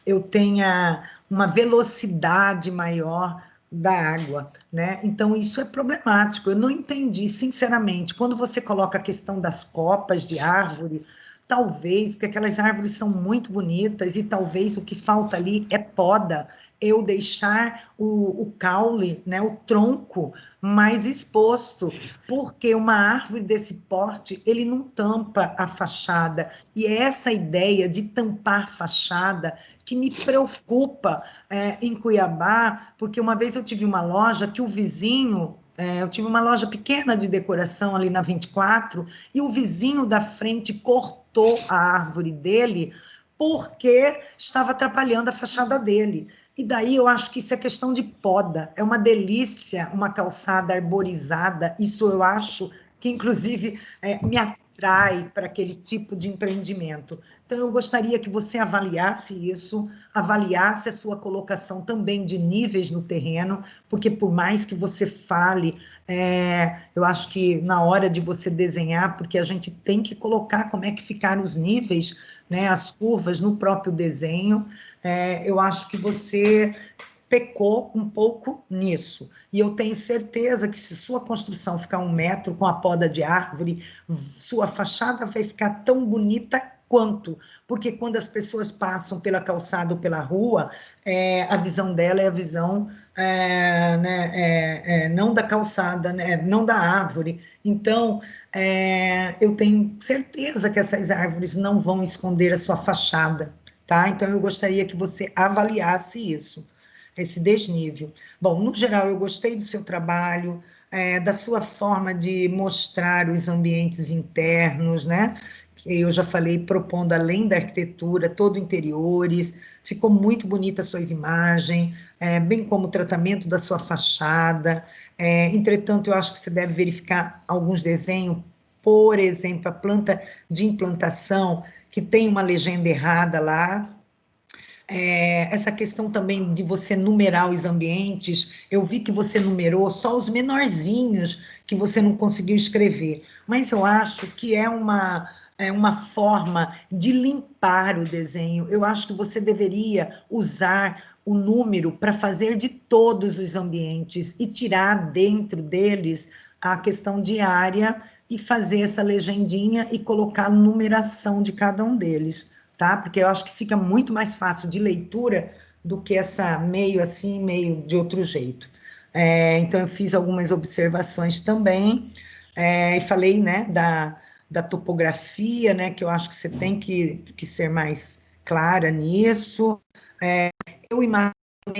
eu tenha uma velocidade maior da água, né? Então, isso é problemático. Eu não entendi, sinceramente, quando você coloca a questão das copas de árvore, talvez, porque aquelas árvores são muito bonitas, e talvez o que falta ali é poda, eu deixar o caule, né, o tronco, mais exposto, porque uma árvore desse porte, ele não tampa a fachada, e é essa ideia de tampar fachada que me preocupa em Cuiabá, porque uma vez eu tive uma loja que o vizinho, eu tive uma loja pequena de decoração ali na 24, e o vizinho da frente cortou a árvore dele porque estava atrapalhando a fachada dele. E daí eu acho que isso é questão de poda, é uma delícia uma calçada arborizada, isso eu acho que, inclusive, me atrai para aquele tipo de empreendimento. Então, eu gostaria que você avaliasse isso, avaliasse a sua colocação também de níveis no terreno, porque por mais que você fale, eu acho que na hora de você desenhar, porque a gente tem que colocar como é que ficaram os níveis, né, as curvas no próprio desenho, eu acho que você pecou um pouco nisso. E eu tenho certeza que se sua construção ficar 1 metro com a poda de árvore, sua fachada vai ficar tão bonita quanto, porque quando as pessoas passam pela calçada ou pela rua, a visão dela é a visão não da calçada, né, não da árvore. Então, eu tenho certeza que essas árvores não vão esconder a sua fachada, tá? Então, eu gostaria que você avaliasse isso, esse desnível. Bom, no geral, eu gostei do seu trabalho, da sua forma de mostrar os ambientes internos, né? Eu já falei, propondo além da arquitetura, todo interiores, ficou muito bonita as suas imagens, bem como o tratamento da sua fachada. Entretanto, eu acho que você deve verificar alguns desenhos, por exemplo, a planta de implantação, que tem uma legenda errada lá. Essa questão também de você numerar os ambientes, eu vi que você numerou só os menorzinhos que você não conseguiu escrever, mas eu acho que é uma forma de limpar o desenho. Eu acho que você deveria usar o número para fazer de todos os ambientes e tirar dentro deles a questão de área e fazer essa legendinha e colocar a numeração de cada um deles, tá? Porque eu acho que fica muito mais fácil de leitura do que essa meio assim, meio de outro jeito. Então, eu fiz algumas observações também, e falei, né, da topografia, né, que eu acho que você tem que ser mais clara nisso. Eu imagino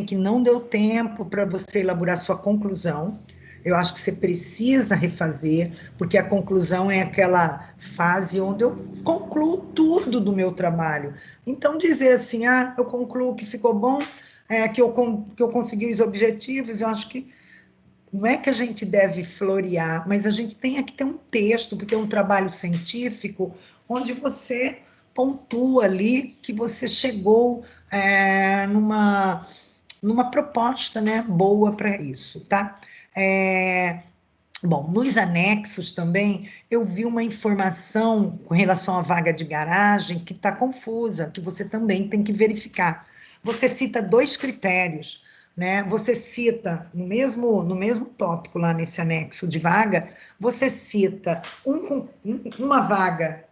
que não deu tempo para você elaborar sua conclusão. Eu acho que você precisa refazer, porque a conclusão é aquela fase onde eu concluo tudo do meu trabalho. Então, dizer assim, eu concluo que ficou bom, que eu consegui os objetivos, eu acho que não é que a gente deve florear, mas a gente tem que ter um texto, porque é um trabalho científico, onde você pontua ali que você chegou numa proposta, né, boa para isso, tá? Bom, nos anexos também, eu vi uma informação com relação à vaga de garagem que está confusa, que você também tem que verificar. Você cita 2 critérios, né? Você cita, no mesmo tópico lá nesse anexo de vaga, você cita uma vaga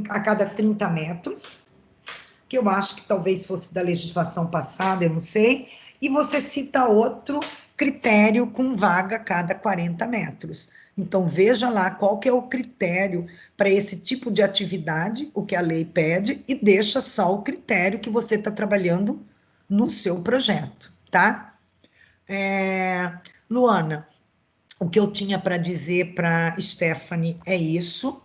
a cada 30 metros, que eu acho que talvez fosse da legislação passada, eu não sei, e você cita outro critério com vaga a cada 40 metros. Então, veja lá qual que é o critério para esse tipo de atividade, o que a lei pede, e deixa só o critério que você está trabalhando no seu projeto, tá? Luana, o que eu tinha para dizer para Stephanie é isso.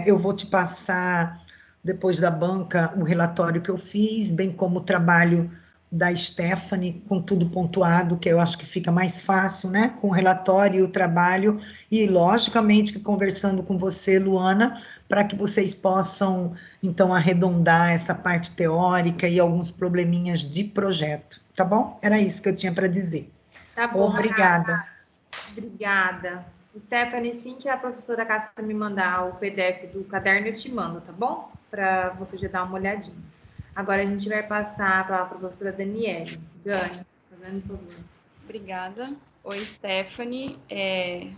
Eu vou te passar, depois da banca, o relatório que eu fiz, bem como o trabalho da Stephanie, com tudo pontuado, que eu acho que fica mais fácil, né? Com o relatório e o trabalho, e logicamente que conversando com você, Luana, para que vocês possam, então, arredondar essa parte teórica e alguns probleminhas de projeto, tá bom? Era isso que eu tinha para dizer. Tá bom, Obrigada. Obrigada. Stephanie, sim que a professora Cássia me mandar o PDF do caderno, eu te mando, tá bom? Para você já dar uma olhadinha. Agora a gente vai passar para a professora Daniele. Dani, fazendo favor. Obrigada. Oi, Stephanie.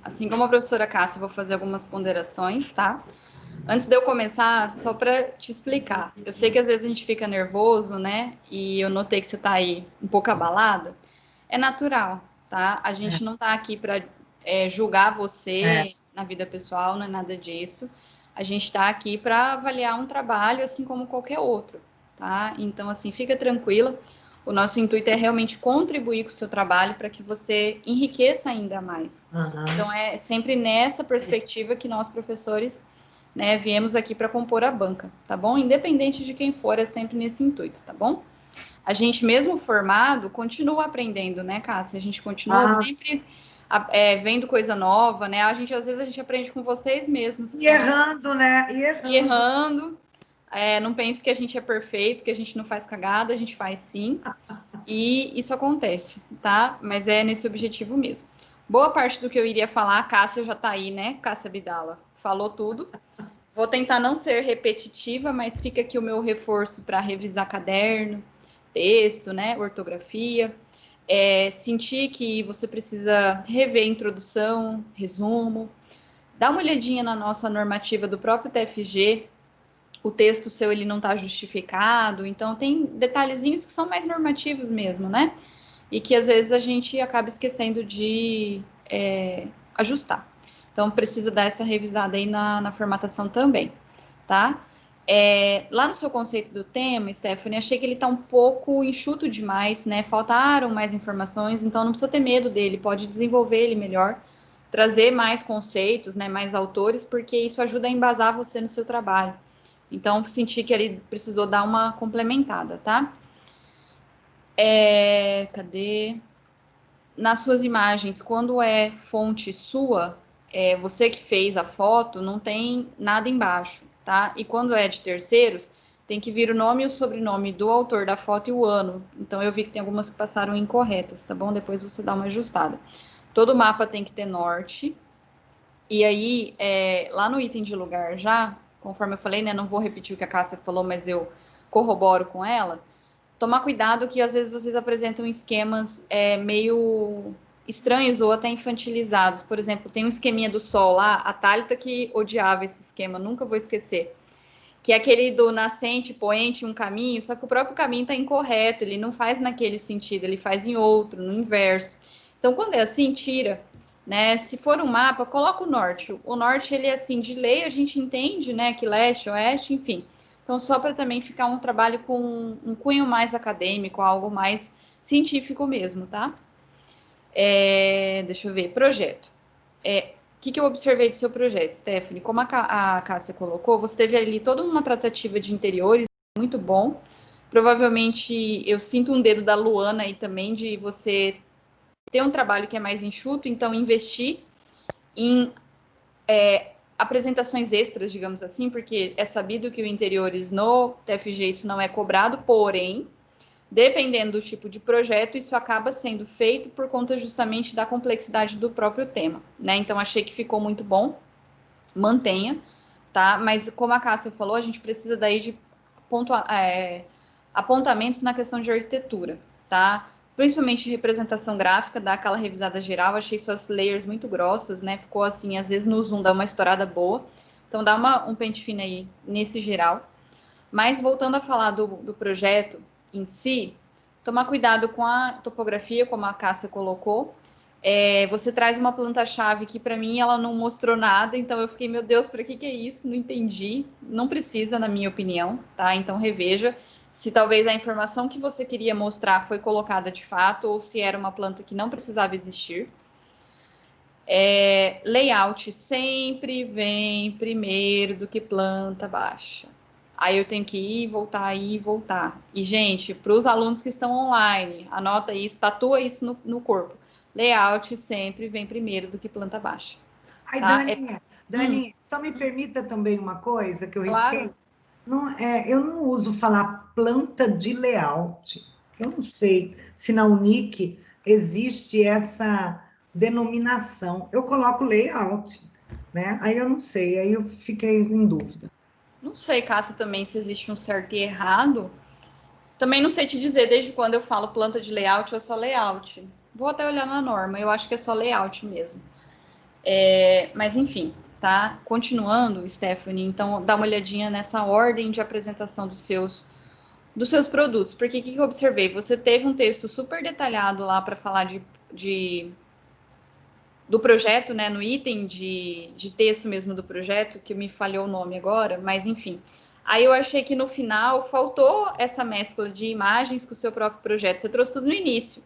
Assim como a professora Cássia, eu vou fazer algumas ponderações, tá? Antes de eu começar, só para te explicar. Eu sei que às vezes a gente fica nervoso, né? E eu notei que você tá aí um pouco abalada. É natural, tá? A gente não tá aqui para julgar você na vida pessoal, não é nada disso. A gente está aqui para avaliar um trabalho assim como qualquer outro, tá? Então, assim, fica tranquila. O nosso intuito é realmente contribuir com o seu trabalho para que você enriqueça ainda mais. Então, é sempre nessa perspectiva que nós, professores, né, viemos aqui para compor a banca, tá bom? Independente de quem for, é sempre nesse intuito, tá bom? A gente, mesmo formado, continua aprendendo, né, Cássia? A gente continua sempre vendo coisa nova, né? Às vezes a gente aprende com vocês mesmos. E errando, né? E errando. Não pense que a gente é perfeito, que a gente não faz cagada, a gente faz sim. E isso acontece, tá? Mas é nesse objetivo mesmo. Boa parte do que eu iria falar, a Cássia já tá aí, né? Cássia Bidala falou tudo. Vou tentar não ser repetitiva, mas fica aqui o meu reforço para revisar caderno, texto, né? Ortografia. Sentir que você precisa rever introdução, resumo. Dá uma olhadinha na nossa normativa do próprio TFG. O texto seu ele não está justificado, então tem detalhezinhos que são mais normativos mesmo, né? E que às vezes a gente acaba esquecendo de ajustar. Então, precisa dar essa revisada aí na formatação também, tá? Lá no seu conceito do tema, Stephanie, achei que ele está um pouco enxuto demais, né? Faltaram mais informações, então não precisa ter medo dele, pode desenvolver ele melhor, trazer mais conceitos, né? Mais autores, porque isso ajuda a embasar você no seu trabalho. Então, senti que ele precisou dar uma complementada, tá? Cadê? Nas suas imagens, quando é fonte sua, você que fez a foto, não tem nada embaixo, tá? E quando é de terceiros, tem que vir o nome e o sobrenome do autor da foto e o ano. Então, eu vi que tem algumas que passaram incorretas, tá bom? Depois você dá uma ajustada. Todo mapa tem que ter norte. E aí, lá no item de lugar já, conforme eu falei, né? Não vou repetir o que a Cássia falou, mas eu corroboro com ela. Tomar cuidado que às vezes vocês apresentam esquemas meio estranhos ou até infantilizados. Por exemplo, tem um esqueminha do sol lá, a Thalita que odiava esse esquema, nunca vou esquecer. Que é aquele do nascente, poente, um caminho, só que o próprio caminho está incorreto, ele não faz naquele sentido, ele faz em outro, no inverso. Então, quando é assim, tira. Né? Se for um mapa, coloca o norte. O norte, ele é assim, de lei, a gente entende, né, que leste, oeste, enfim. Então, só para também ficar um trabalho com um cunho mais acadêmico, algo mais científico mesmo, tá? Deixa eu ver, projeto. O que eu observei do seu projeto, Stephanie? Como a Cássia colocou, você teve ali toda uma tratativa de interiores, muito bom. Provavelmente, eu sinto um dedo da Luana aí também, de você ter um trabalho que é mais enxuto, então investir em apresentações extras, digamos assim, porque é sabido que o interiores no TFG isso não é cobrado, porém, dependendo do tipo de projeto, isso acaba sendo feito por conta justamente da complexidade do próprio tema, né? Então, achei que ficou muito bom, mantenha, tá? Mas, como a Cássia falou, a gente precisa daí de apontamentos na questão de arquitetura, tá? Principalmente de representação gráfica, dá aquela revisada geral, achei suas layers muito grossas, né? Ficou assim, às vezes no zoom dá uma estourada boa, então dá um pente fino aí nesse geral. Mas voltando a falar do projeto em si, tomar cuidado com a topografia, como a Cássia colocou. Você traz uma planta-chave que para mim ela não mostrou nada, então eu fiquei, meu Deus, para que é isso? Não entendi. Não precisa, na minha opinião, tá? Então reveja se talvez a informação que você queria mostrar foi colocada de fato ou se era uma planta que não precisava existir. Layout sempre vem primeiro do que planta baixa. Aí eu tenho que ir, voltar, ir e voltar. E, gente, para os alunos que estão online, anota isso, tatua isso no corpo. Layout sempre vem primeiro do que planta baixa. Ai, Tá? Dani, só me permita também uma coisa que eu risquei. Claro. Eu não uso falar planta de layout. Eu não sei se na Unic existe essa denominação. Eu coloco layout, né? Aí eu não sei, aí eu fiquei em dúvida. Não sei, Cássia, também se existe um certo e errado. Também não sei te dizer desde quando eu falo planta de layout ou é só layout. Vou até olhar na norma, eu acho que é só layout mesmo. Mas enfim, tá? Continuando, Stephanie, então dá uma olhadinha nessa ordem de apresentação dos seus produtos. Porque o que eu observei? Você teve um texto super detalhado lá para falar do projeto, né? No item de texto mesmo do projeto, que me falhou o nome agora, mas enfim. Aí eu achei que no final faltou essa mescla de imagens com o seu próprio projeto. Você trouxe tudo no início.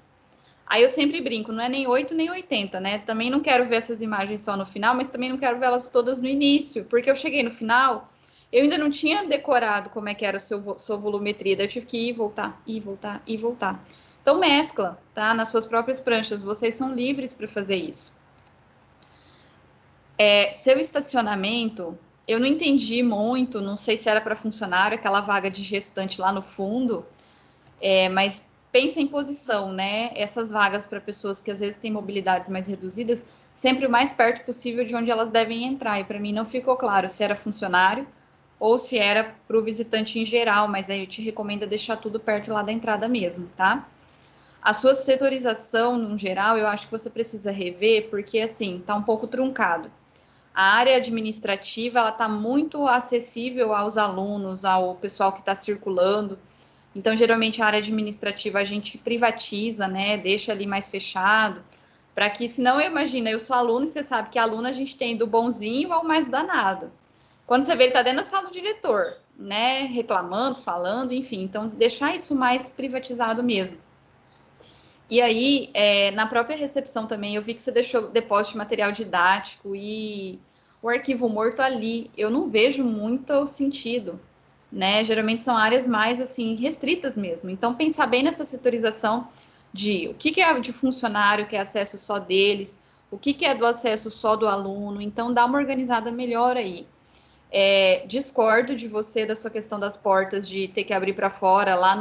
Aí eu sempre brinco, não é nem 8 nem 80, né? Também não quero ver essas imagens só no final, mas também não quero ver elas todas no início, porque eu cheguei no final, eu ainda não tinha decorado como é que era a sua volumetria, daí eu tive que ir, voltar, ir, voltar, ir, voltar. Então mescla, tá? Nas suas próprias pranchas, vocês são livres para fazer isso. Seu estacionamento, eu não entendi muito, não sei se era para funcionário, aquela vaga de gestante lá no fundo, mas pensa em posição, né? Essas vagas para pessoas que às vezes têm mobilidades mais reduzidas, sempre o mais perto possível de onde elas devem entrar. E para mim não ficou claro se era funcionário ou se era para o visitante em geral, mas aí eu te recomendo deixar tudo perto lá da entrada mesmo, tá? A sua setorização, no geral, eu acho que você precisa rever, porque assim, tá um pouco truncado. A área administrativa, ela tá muito acessível aos alunos, ao pessoal que está circulando. Então, geralmente, a área administrativa a gente privatiza, né? Deixa ali mais fechado. Para que, senão, eu sou aluno e você sabe que aluno a gente tem do bonzinho ao mais danado. Quando você vê, ele está dentro da sala do diretor, né? Reclamando, falando, enfim. Então, deixar isso mais privatizado mesmo. E aí, na própria recepção também, eu vi que você deixou depósito de material didático e o arquivo morto ali. Eu não vejo muito sentido, né? Geralmente são áreas mais, assim, restritas mesmo. Então, pensar bem nessa setorização de o que é de funcionário, que é acesso só deles, o que é do acesso só do aluno. Então, dá uma organizada melhor aí. Discordo de você da sua questão das portas de ter que abrir para fora lá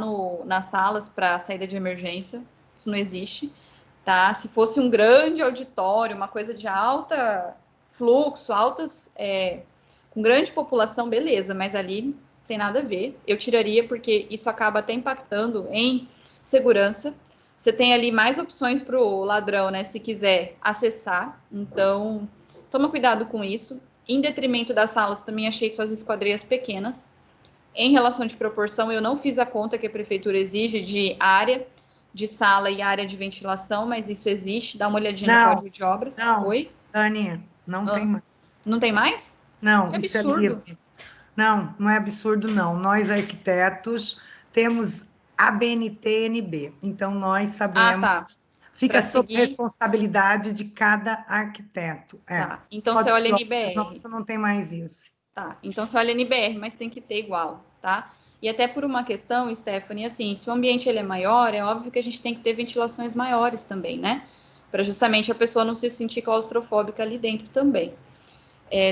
nas salas para saída de emergência. Isso não existe, tá? Se fosse um grande auditório, uma coisa de alta fluxo, com grande população, beleza, mas ali não tem nada a ver. Eu tiraria porque isso acaba até impactando em segurança. Você tem ali mais opções para o ladrão, né? Se quiser acessar. Então, toma cuidado com isso. Em detrimento das salas, também achei suas esquadrias pequenas. Em relação de proporção, eu não fiz a conta que a prefeitura exige de área de sala e área de ventilação, mas isso existe. Dá uma olhadinha no código de obras. Não, Oi? Dani, não tem mais. Não tem mais? Não, Que isso é absurdo. livre. Não, não é absurdo, não. Nós, arquitetos, temos a BNT-NB, então nós sabemos, Tá. fica Para sob seguir. responsabilidade de cada arquiteto. Tá. Então, você Código olha de obras NBR. nosso não tem mais isso. Tá. Então, você olha NBR, mas tem que ter igual, tá? E até por uma questão, Stephanie, assim, se o ambiente ele é maior, é óbvio que a gente tem que ter ventilações maiores também, né? Para justamente a pessoa não se sentir claustrofóbica ali dentro também.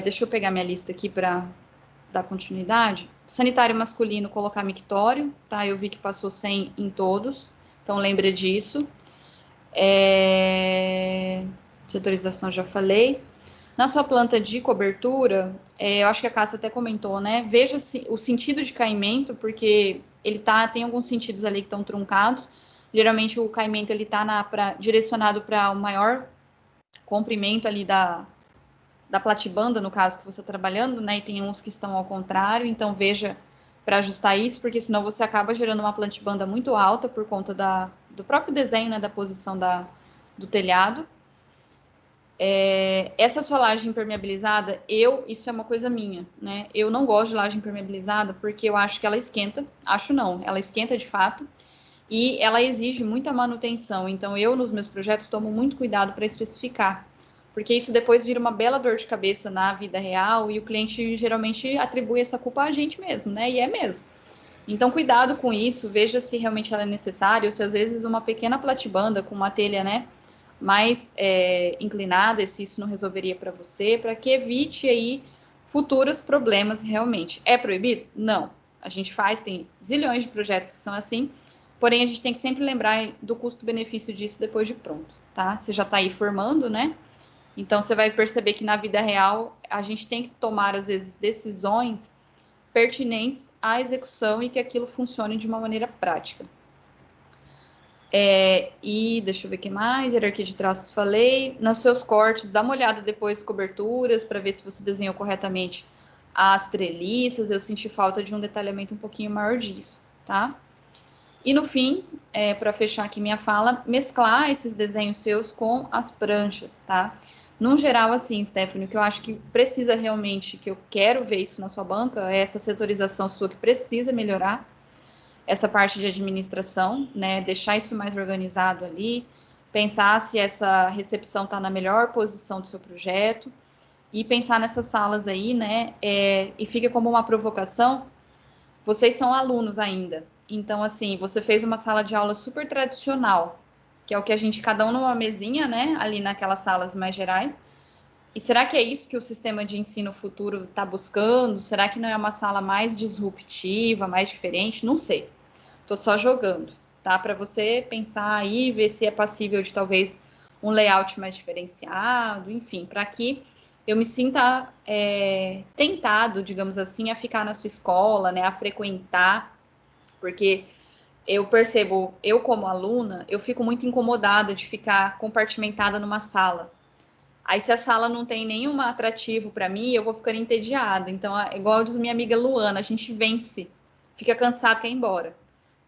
Deixa eu pegar minha lista aqui para dar continuidade. Sanitário masculino, colocar mictório, tá? Eu vi que passou 100 em todos, então lembra disso. Setorização já falei. Na sua planta de cobertura, eu acho que a Cássia até comentou, né? Veja o sentido de caimento, porque ele tem alguns sentidos ali que estão truncados. Geralmente o caimento ele está direcionado para o maior comprimento ali da platibanda, no caso que você está trabalhando, né? E tem uns que estão ao contrário, então veja para ajustar isso, porque senão você acaba gerando uma platibanda muito alta por conta do próprio desenho, né? Da posição do telhado. Essa sua laje impermeabilizada, isso é uma coisa minha, né? Eu não gosto de laje impermeabilizada porque eu acho que ela esquenta. Acho não, ela esquenta de fato e ela exige muita manutenção. Então, eu, nos meus projetos, tomo muito cuidado para especificar, porque isso depois vira uma bela dor de cabeça na vida real e o cliente geralmente atribui essa culpa a gente mesmo, né? E é mesmo. Então, cuidado com isso, veja se realmente ela é necessária ou se às vezes uma pequena platibanda com uma telha, né? Mais inclinada, se isso não resolveria para você, para que evite aí futuros problemas realmente. É proibido? Não. A gente tem zilhões de projetos que são assim, porém a gente tem que sempre lembrar do custo-benefício disso depois de pronto, tá? Você já está aí formando, né? Então você vai perceber que na vida real a gente tem que tomar, às vezes, decisões pertinentes à execução e que aquilo funcione de uma maneira prática. E deixa eu ver o que mais, hierarquia de traços falei, nos seus cortes, dá uma olhada depois coberturas, para ver se você desenhou corretamente as treliças, eu senti falta de um detalhamento um pouquinho maior disso, tá? E no fim, para fechar aqui minha fala, mesclar esses desenhos seus com as pranchas, tá? No geral, assim, Stephanie, o que eu acho que precisa realmente, que eu quero ver isso na sua banca, é essa setorização sua que precisa melhorar, essa parte de administração, né? Deixar isso mais organizado ali, pensar se essa recepção está na melhor posição do seu projeto e pensar nessas salas aí, né? E fica como uma provocação, vocês são alunos ainda, então, assim, você fez uma sala de aula super tradicional, que é o que a gente, cada um numa mesinha, né? Ali naquelas salas mais gerais. E será que é isso que o sistema de ensino futuro está buscando? Será que não é uma sala mais disruptiva, mais diferente? Não sei. Estou só jogando, tá? Para você pensar aí, ver se é passível de talvez um layout mais diferenciado, enfim, para que eu me sinta tentado, digamos assim, a ficar na sua escola, né? A frequentar, porque eu percebo, eu como aluna, eu fico muito incomodada de ficar compartimentada numa sala. Aí, se a sala não tem nenhum atrativo para mim, eu vou ficando entediada. Então, igual diz minha amiga Luana, a gente vence, fica cansado, quer ir embora,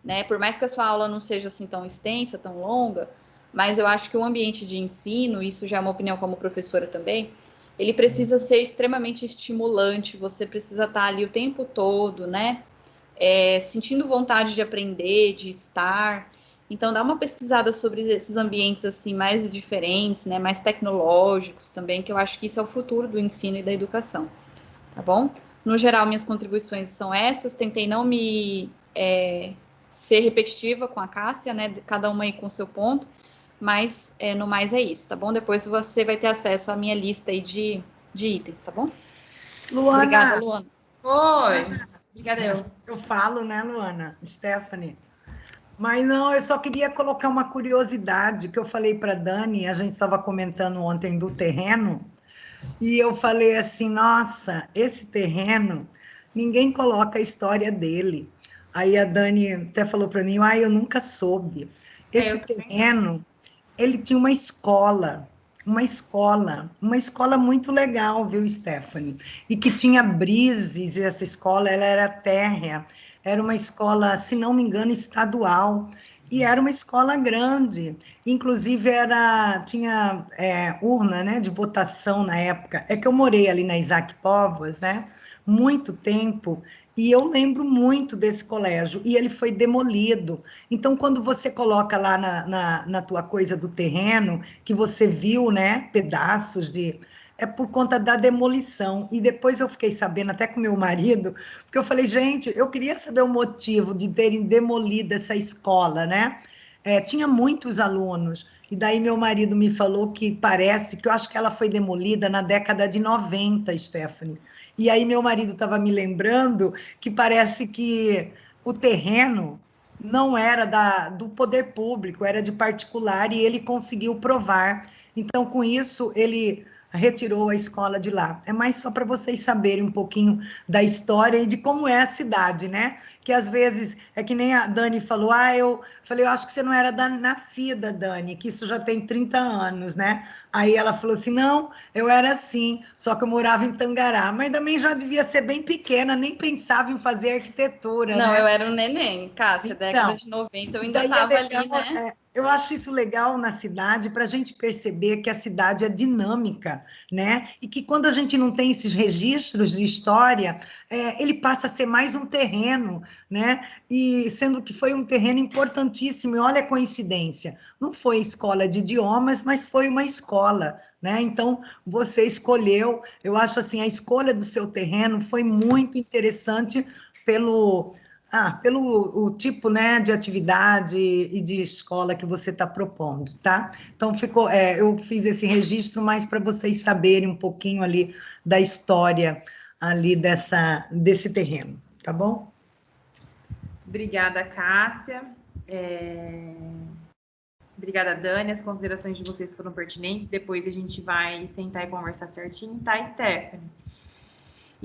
né? Por mais que a sua aula não seja assim tão extensa, tão longa, mas eu acho que o ambiente de ensino, isso já é uma opinião como professora também, ele precisa ser extremamente estimulante, você precisa estar ali o tempo todo, né? Sentindo vontade de aprender, de estar. Então, dá uma pesquisada sobre esses ambientes assim mais diferentes, né? Mais tecnológicos também, que eu acho que isso é o futuro do ensino e da educação, tá bom? No geral, minhas contribuições são essas. Tentei não me ser repetitiva com a Cássia, né? Cada uma aí com o seu ponto, mas no mais é isso, tá bom? Depois você vai ter acesso à minha lista aí de itens, tá bom? Luana. Obrigada, Luana. Oi. Obrigada, eu falo, né, Luana? Stephanie. Mas não, eu só queria colocar uma curiosidade que eu falei para Dani, a gente estava comentando ontem do terreno, e eu falei assim, nossa, esse terreno, ninguém coloca a história dele. Aí a Dani até falou para mim, eu nunca soube. Esse terreno, ele tinha uma escola muito legal, viu, Stephanie? E que tinha brises, e essa escola, ela era térrea, era uma escola, se não me engano, estadual, e era uma escola grande, inclusive tinha urna, né, de votação na época. É que eu morei ali na Isaac Povas, né, muito tempo, e eu lembro muito desse colégio, e ele foi demolido. Então, quando você coloca lá na tua coisa do terreno, que você viu, né, pedaços de... É por conta da demolição. E depois eu fiquei sabendo, até com meu marido, porque eu falei, gente, eu queria saber o motivo de terem demolido essa escola, né? Tinha muitos alunos. E daí meu marido me falou que parece, que eu acho que ela foi demolida na década de 90, Stephanie. E aí meu marido estava me lembrando que parece que o terreno não era do poder público, era de particular, e ele conseguiu provar. Então, com isso, ele retirou a escola de lá. É mais só para vocês saberem um pouquinho da história e de como é a cidade, né? Que às vezes, é que nem a Dani falou, eu falei, eu acho que você não era nascida, Dani, que isso já tem 30 anos, né? Aí ela falou assim, não, eu era assim, só que eu morava em Tangará, mas também já devia ser bem pequena, nem pensava em fazer arquitetura, Não, né? eu era um neném, Cássia, década de 90, eu ainda estava ali, né? Eu acho isso legal na cidade, para a gente perceber que a cidade é dinâmica, né? E que quando a gente não tem esses registros de história, ele passa a ser mais um terreno, né? E sendo que foi um terreno importantíssimo, e olha a coincidência, não foi escola de idiomas, mas foi uma escola, né? Então, você escolheu, eu acho assim, a escolha do seu terreno foi muito interessante pelo o tipo, né, de atividade e de escola que você está propondo, tá? Então, eu fiz esse registro mais para vocês saberem um pouquinho ali da história ali desse terreno, tá bom? Obrigada, Cássia. Obrigada, Dani. As considerações de vocês foram pertinentes. Depois a gente vai sentar e conversar certinho, tá, Stephanie?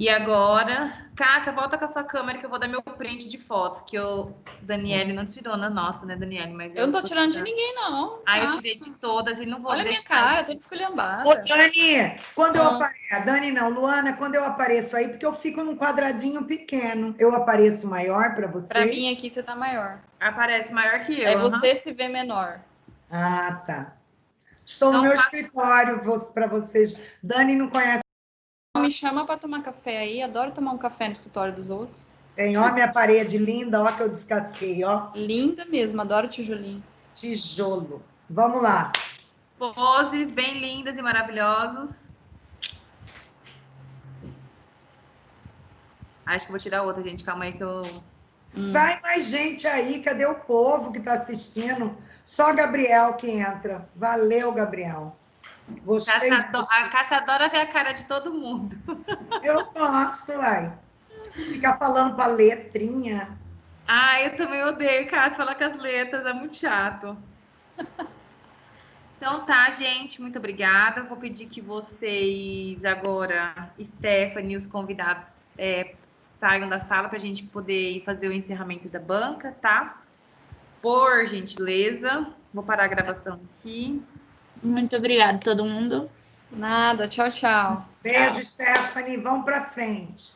E agora, Cássia, volta com a sua câmera que eu vou dar meu print de foto, que o Daniele não tirou na nossa, né, Daniele? Mas eu não tô tirando de ninguém, não. Eu tirei de todas e não vou Olha deixar. Olha minha cara, toda esculhambada. Ô, Dani, quando eu apareço... Dani não, Luana, quando eu apareço aí, porque eu fico num quadradinho pequeno, eu apareço maior para vocês? Para mim aqui você tá maior. Aparece maior que eu. Você se vê menor. Ah, tá. Estou no meu escritório para vocês. Dani não conhece. Me chama para tomar café aí, adoro tomar um café no escritório dos outros. Tem, ó, minha parede linda, ó, que eu descasquei, ó. Linda mesmo, adoro tijolinho. Tijolo. Vamos lá. Poses bem lindas e maravilhosos. Acho que vou tirar outra, gente. Calma aí que eu... Vai mais gente aí, cadê o povo que está assistindo? Só Gabriel que entra. Valeu, Gabriel. Gostei. A Cássia adora ver a cara de todo mundo. Eu gosto, uai. Ficar falando com a letrinha. Eu também odeio, Cássia, falar com as letras, é muito chato. Então tá, gente, muito obrigada. Vou pedir que vocês agora, Stephanie e os convidados, saiam da sala para a gente poder fazer o encerramento da banca, tá? Por gentileza. Vou parar a gravação aqui. Muito obrigada a todo mundo. Nada, tchau, tchau. Beijo, tchau. Stephanie. Vamos para frente.